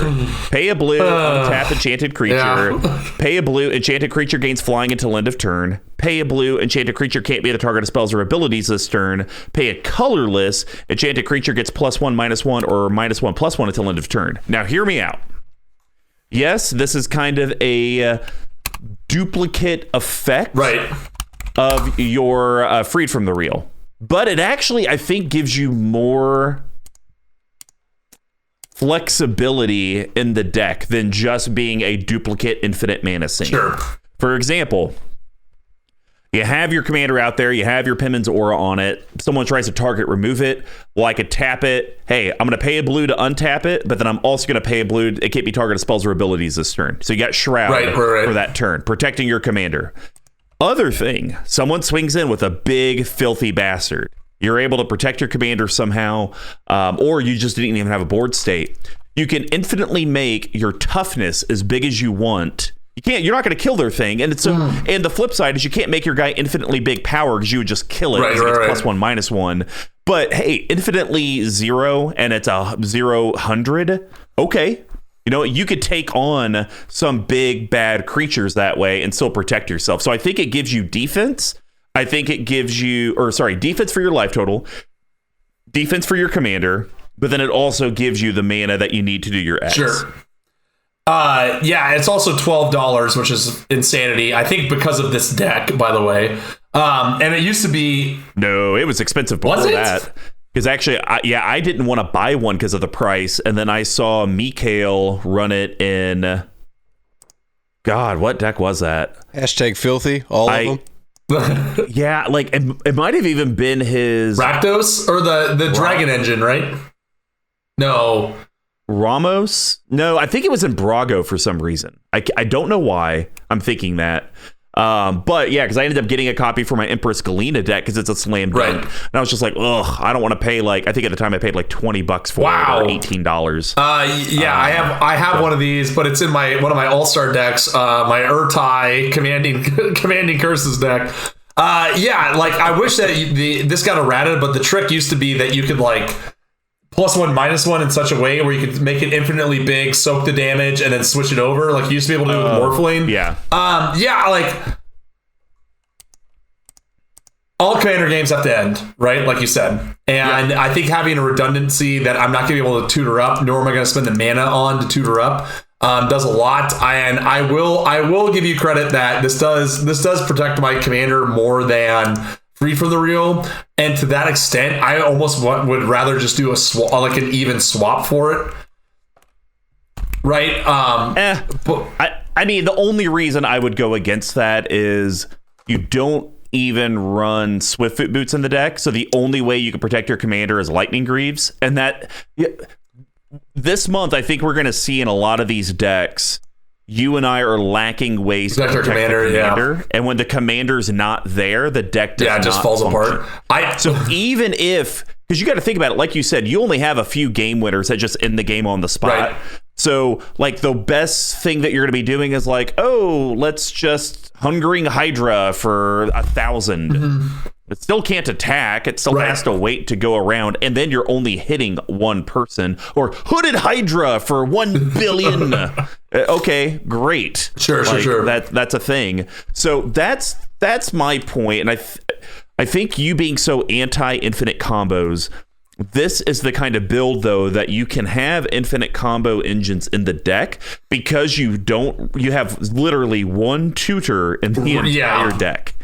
Pay a blue, untap enchanted creature. Yeah. Pay a blue, enchanted creature gains flying until end of turn. Pay a blue, enchanted creature can't be the target of spells or abilities this turn. Pay a colorless, enchanted creature gets +1/-1 or -1/+1 until end of turn. Now hear me out. Yes, this is kind of a duplicate effect of your Freed from the Real. But it actually, I think, gives you more flexibility in the deck than just being a duplicate infinite mana sink. Sure. For example, you have your commander out there, you have your Pimmons Aura on it. Someone tries to target, remove it. Well, I could tap it. Hey, I'm going to pay a blue to untap it, but then I'm also going to pay a blue. It can't be targeted spells or abilities this turn. So you got Shroud for that turn, protecting your commander. Other thing, someone swings in with a big, filthy bastard. You're able to protect your commander somehow, or you just didn't even have a board state. You can infinitely make your toughness as big as you want. You're not going to kill their thing, and and the flip side is you can't make your guy infinitely big power because you would just kill it. It's +1/-1. But hey, infinitely 0 and it's a 0/100. Okay. You know, you could take on some big bad creatures that way and still protect yourself. So I think it gives you defense. I think it gives you, defense for your life total, defense for your commander, but then it also gives you the mana that you need to do your X. Sure. Yeah, it's also $12, which is insanity. I think because of this deck, by the way. And it used to be... No, it was expensive before that. Because actually, I didn't want to buy one because of the price. And then I saw Mikhail run it in... God, what deck was that? #filthy, all of them. Yeah, like it might have even been his... Rakdos? Or the Dragon Engine, right? No. Ramos? No, I think it was in Brago for some reason. I don't know why I'm thinking that. But yeah, because I ended up getting a copy for my Empress Galena deck because it's a slam dunk. And I was just like, ugh, I don't want to pay I think at the time I paid like $20 for it, or $18. I have one of these, but it's in one of my All-Star decks, my Urtai commanding curses deck. I wish that this got errated, but the trick used to be that you could +1/-1 in such a way where you could make it infinitely big, soak the damage, and then switch it over, like you used to be able to do with Morphling. Yeah. All commander games have to end, right? Like you said. And I think having a redundancy that I'm not going to be able to tutor up, nor am I going to spend the mana on to tutor up, does a lot. And I will give you credit that this does protect my commander more than Freed from the Real, and to that extent, I almost would rather just do a swap, like an even swap for it, right? I mean, the only reason I would go against that is you don't even run Swiftfoot Boots in the deck, so the only way you can protect your commander is Lightning Greaves, and that this month I think we're going to see in a lot of these decks. You and I are lacking ways to protect the commander, and when the commander's not there, the deck does just falls apart. So even if, because you got to think about it, like you said, you only have a few game winners that just end the game on the spot. Right. So the best thing that you're going to be doing is let's just Hungering Hydra for 1,000. Mm-hmm. It still can't attack. It still has to wait to go around. And then you're only hitting one person. Or Hooded Hydra for 1 billion. Okay, great. Sure. That's a thing. So that's my point. And I think you being so anti-infinite combos, this is the kind of build, though, that you can have infinite combo engines in the deck because you have literally one tutor in the entire deck.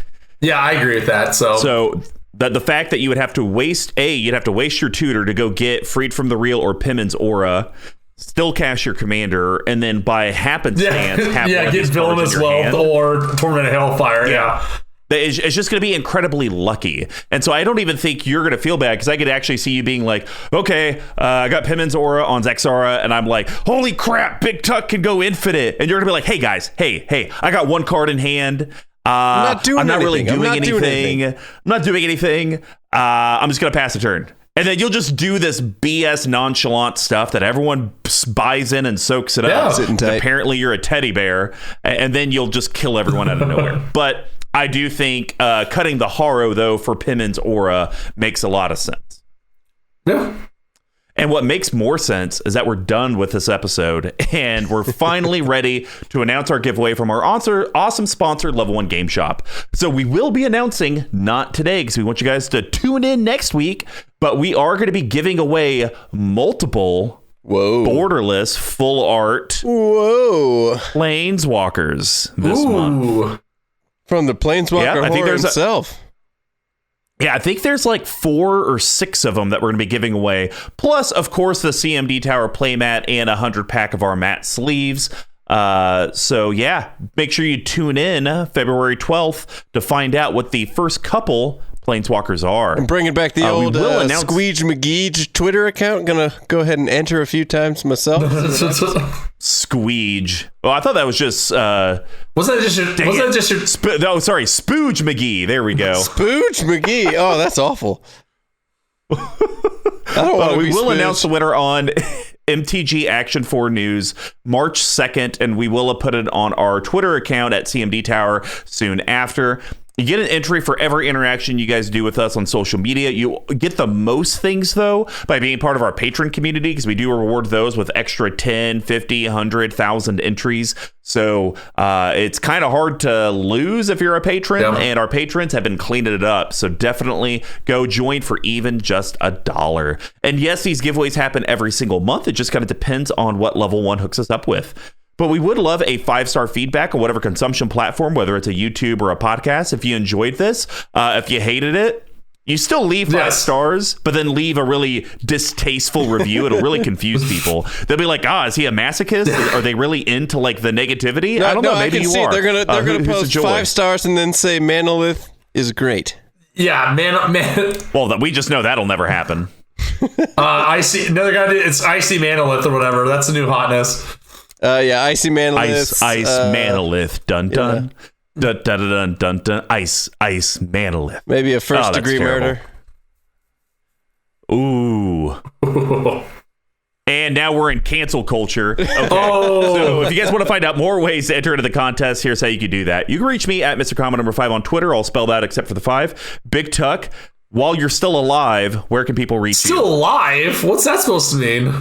Yeah, I agree with that. So the fact that you would have to waste your tutor to go get Freed from the Real or Pimmons Aura, still cast your commander, and then by happenstance have get Villainous Wealth or Tormented Hellfire. Yeah. It's just going to be incredibly lucky. And so I don't even think you're going to feel bad, because I could actually see you being like, okay, I got Pimmons Aura on Zaxara, and I'm like, holy crap, BigTuck can go infinite. And you're going to be like, hey, guys, hey, I got one card in hand. I'm not really doing anything. I'm not doing anything. I'm just going to pass the turn. And then you'll just do this BS nonchalant stuff that everyone buys in and soaks it up. Sitting tight. Apparently you're a teddy bear, and then you'll just kill everyone out of nowhere. But I do think cutting the Haro, though, for Pimmons Aura makes a lot of sense. Yeah. And what makes more sense is that we're done with this episode, and we're finally ready to announce our giveaway from our awesome sponsor, Level 1 Game Shop. So we will be announcing, not today, because we want you guys to tune in next week, but we are going to be giving away multiple borderless full art Planeswalkers this month. From the Planeswalker himself. Yeah, I think there's like 4 or 6 of them that we're going to be giving away. Plus, of course, the CMD Tower playmat and 100 pack of our matte sleeves. So yeah, make sure you tune in February 12th to find out what the first couple Planeswalkers are. I'm bringing back the old Squeege McGee Twitter account. Gonna go ahead and enter a few times myself. Squeege. Oh, I thought that was just. Wasn't that just your? Spooge McGee. There we go. Spooge McGee. Oh, that's awful. I don't want to We will announce the winner on MTG Action 4 News March 2nd, and we will put it on our Twitter account at CMD Tower soon after. You get an entry for every interaction you guys do with us on social media. You get the most things, though, by being part of our patron community, because we do reward those with extra 10, 50, 100, 1,000 entries. So it's kind of hard to lose if you're a patron, and our patrons have been cleaning it up. So definitely go join for even just $1. And yes, these giveaways happen every single month. It just kind of depends on what Level 1 hooks us up with. But we would love a 5-star feedback on whatever consumption platform, whether it's a YouTube or a podcast. If you enjoyed this, if you hated it, you still leave 5 stars, but then leave a really distasteful review. It'll really confuse people. They'll be like, is he a masochist? Are they really into like the negativity? I don't know. Maybe you are. They're gonna post 5 stars and then say Manolith is great. Yeah, man. Well, we just know that'll never happen. Icy. Another guy. It's Icy Manolith or whatever. That's the new hotness. Icy Manolith. Ice Manolith. Dun dun. Dun dun dun dun dun. Ice Manolith. Maybe a first degree murder. Ooh. And now we're in cancel culture. Okay. So if you guys want to find out more ways to enter into the contest, here's how you can do that. You can reach me at Mr. Comma number 5 on Twitter. I'll spell that except for the 5. BigTuck. While you're still alive, where can people reach you? Still alive? What's that supposed to mean?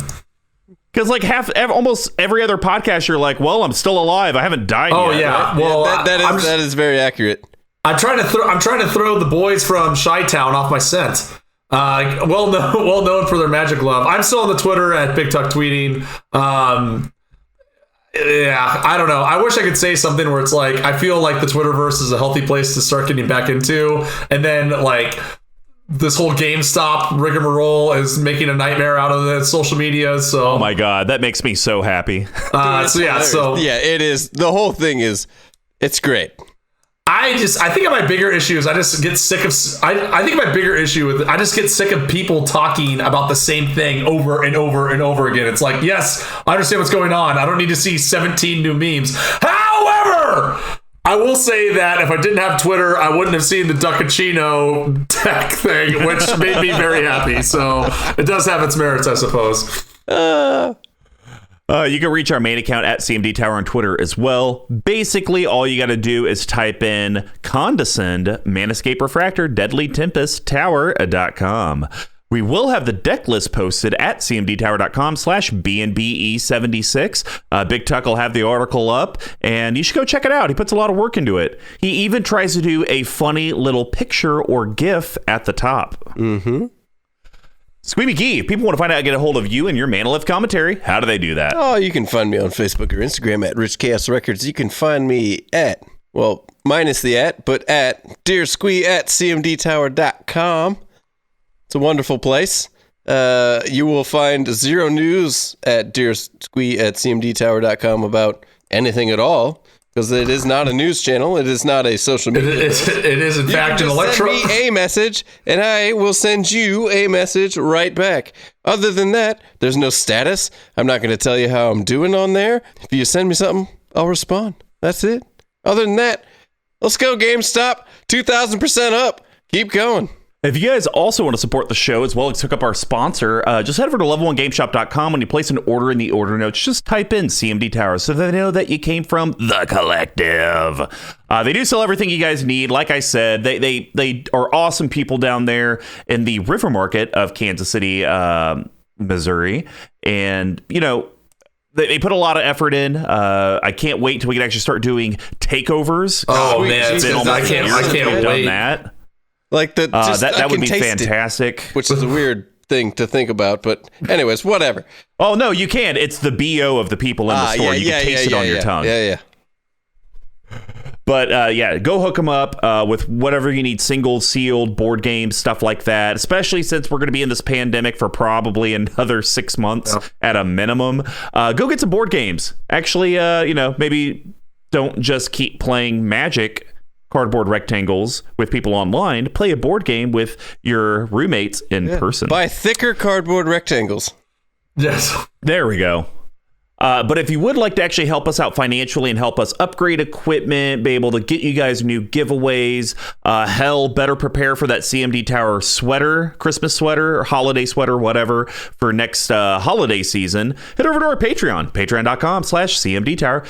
Because like almost every other podcast, you're like, well, I'm still alive. I haven't died yet. Oh yeah, right? well that is very accurate. I'm trying to throw the boys from Chi-Town off my scent. Well known for their magic love. I'm still on the Twitter at BigTuck tweeting. Yeah, I don't know. I wish I could say something where it's like I feel like the Twitterverse is a healthy place to start getting back into, and then like this whole GameStop rigmarole is making a nightmare out of the social media. So, oh my god, that makes me so happy. It is. The whole thing is, it's great. I think my bigger issue is I just get sick of. I think my bigger issue with I just get sick of people talking about the same thing over and over and over again. It's like, yes, I understand what's going on. I don't need to see 17 new memes. However, I will say that if I didn't have Twitter, I wouldn't have seen the Ducachino tech thing, which made me very happy. So it does have its merits, I suppose. You can reach our main account at CMD Tower on Twitter as well. Basically, all you got to do is type in Condescend, Manescape Refractor, Deadly Tempest, Tower.com. We will have the deck list posted at cmdtower.com/BNBE76. BigTuck will have the article up, and you should go check it out. He puts a lot of work into it. He even tries to do a funny little picture or GIF at the top. Mm-hmm. Squeeby Key, if people want to find out, get a hold of you and your Manolith commentary, how do they do that? Oh, you can find me on Facebook or Instagram at Rich Chaos Records. You can find me at, well, minus the at, but at Dear Squee at cmdtower.com. It's a wonderful place. You will find zero news at Dear Squee at cmdtower.com about anything at all. because it is not a news channel. It is not a social media. It is in fact an electro. Send me a message, and I will send you a message right back. Other than that, there's no status. I'm not going to tell you how I'm doing on there. If you send me something, I'll respond. That's it. Other than that, let's go GameStop. 2,000% up. Keep going. If you guys also want to support the show as well as hook up our sponsor, just head over to level1gameshop.com. When you place an order in the order notes, just type in CMD Tower so they know that you came from the collective. They do sell everything you guys need. Like I said, they are awesome people down there in the River Market of Kansas City, Missouri. And, you know, they put a lot of effort in. I can't wait till we can actually start doing takeovers. Oh, man. I can't wait. That. Like that would be fantastic. Which is a weird thing to think about, but anyways, whatever. Oh no, you can. It's the BO of the people in the store. You can taste it on your tongue. Yeah. But go hook them up with whatever you need, single, sealed, board games, stuff like that, especially since we're going to be in this pandemic for probably another 6 months at a minimum. Go get some board games. Actually, maybe don't just keep playing Magic cardboard rectangles with people online. Play a board game with your roommates in person. Buy thicker cardboard rectangles. Yes. There we go. But if you would like to actually help us out financially and help us upgrade equipment, be able to get you guys new giveaways, better prepare for that CMD Tower sweater, Christmas sweater, or holiday sweater, whatever, for next holiday season, head over to our Patreon, patreon.com/CMD Tower.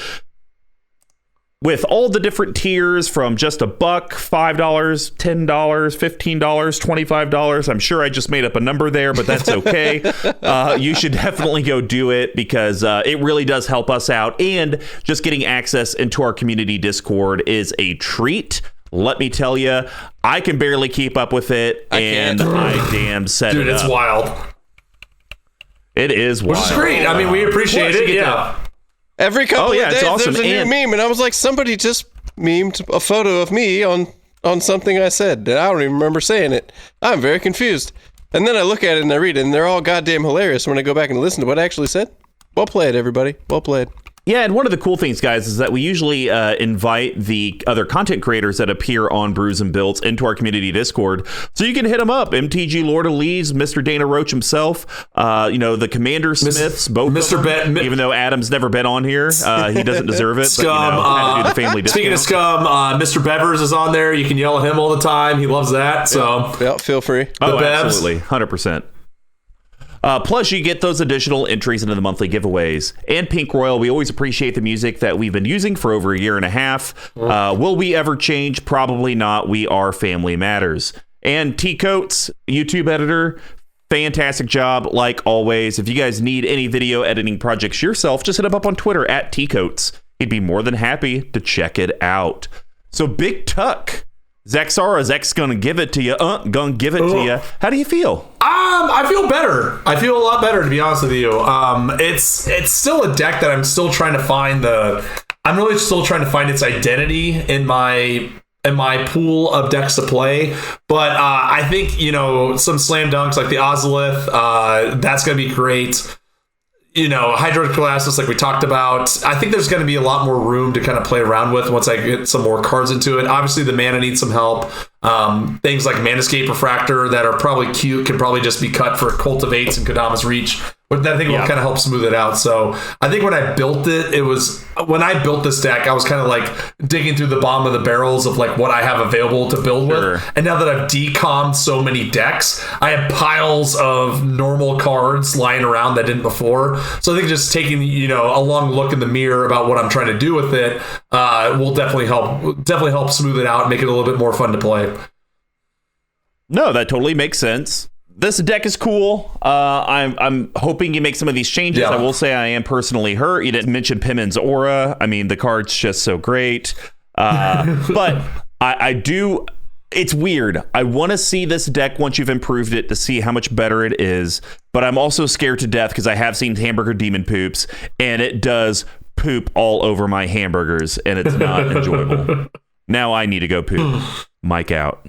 With all the different tiers from just $1, $5, $10, $15, $25. I'm sure I just made up a number there, but that's okay. You should definitely go do it because it really does help us out. And just getting access into our community Discord is a treat. Let me tell you, I can barely keep up with it, I damn set Dude, it up. It's wild. It is wild. Which is great. I mean, we appreciate it. Yeah. Every couple of days, awesome. there's a new meme, and I was like, somebody just memed a photo of me on something I said, and I don't even remember saying it. I'm very confused. And then I look at it and I read it, and they're all goddamn hilarious when I go back and listen to what I actually said. Well played, everybody. Well played. Yeah, and one of the cool things, guys, is that we usually invite the other content creators that appear on Brews and Builds into our community Discord. So you can hit them up. MTG Lord of Lees, Mr. Dana Roach himself, the Commander Smiths, both Mr. Ben, even though Adam's never been on here. He doesn't deserve it. Scum. But, had to do the family discount. Speaking of Scum, Mr. Bevers is on there. You can yell at him all the time. He loves that. So yeah, feel free. Absolutely. 100%. Plus, you get those additional entries into the monthly giveaways. And Pink Royal, we always appreciate the music that we've been using for over a year and a half. Will we ever change? Probably not. We are Family Matters. And T Coates, YouTube editor, fantastic job, like always. If you guys need any video editing projects yourself, just hit him up on Twitter at T Coates. He'd be more than happy to check it out. So, BigTuck. Zaxara, Zach's gonna give it to you. Gonna give it to you. How do you feel? I feel better. I feel a lot better, to be honest with you. It's still a deck that I'm still trying to find I'm really still trying to find its identity in my pool of decks to play. But I think, some slam dunks like the Ozolith, that's gonna be great. Hydro Colossus, like we talked about. I think there's going to be a lot more room to kind of play around with once I get some more cards into it. Obviously, the mana needs some help. Things like Manascape Refractor that are probably cute can probably just be cut for Cultivates and Kodama's Reach. But I think it will kind of help smooth it out. So I think when I built this deck, I was kind of like digging through the bottom of the barrels of like what I have available to build with. And now that I've decommed so many decks, I have piles of normal cards lying around that didn't before. So I think just taking a long look in the mirror about what I'm trying to do with it will definitely help smooth it out and make it a little bit more fun to play. No, that totally makes sense. This deck is cool. I'm hoping you make some of these changes. I will say I am personally hurt. You didn't mention Pimen's Aura. I mean, the card's just so great. But I do. It's weird. I want to see this deck once you've improved it to see how much better it is. But I'm also scared to death because I have seen Hamburger Demon Poops, and it does poop all over my hamburgers, and it's not enjoyable. Now I need to go poop. Mike out.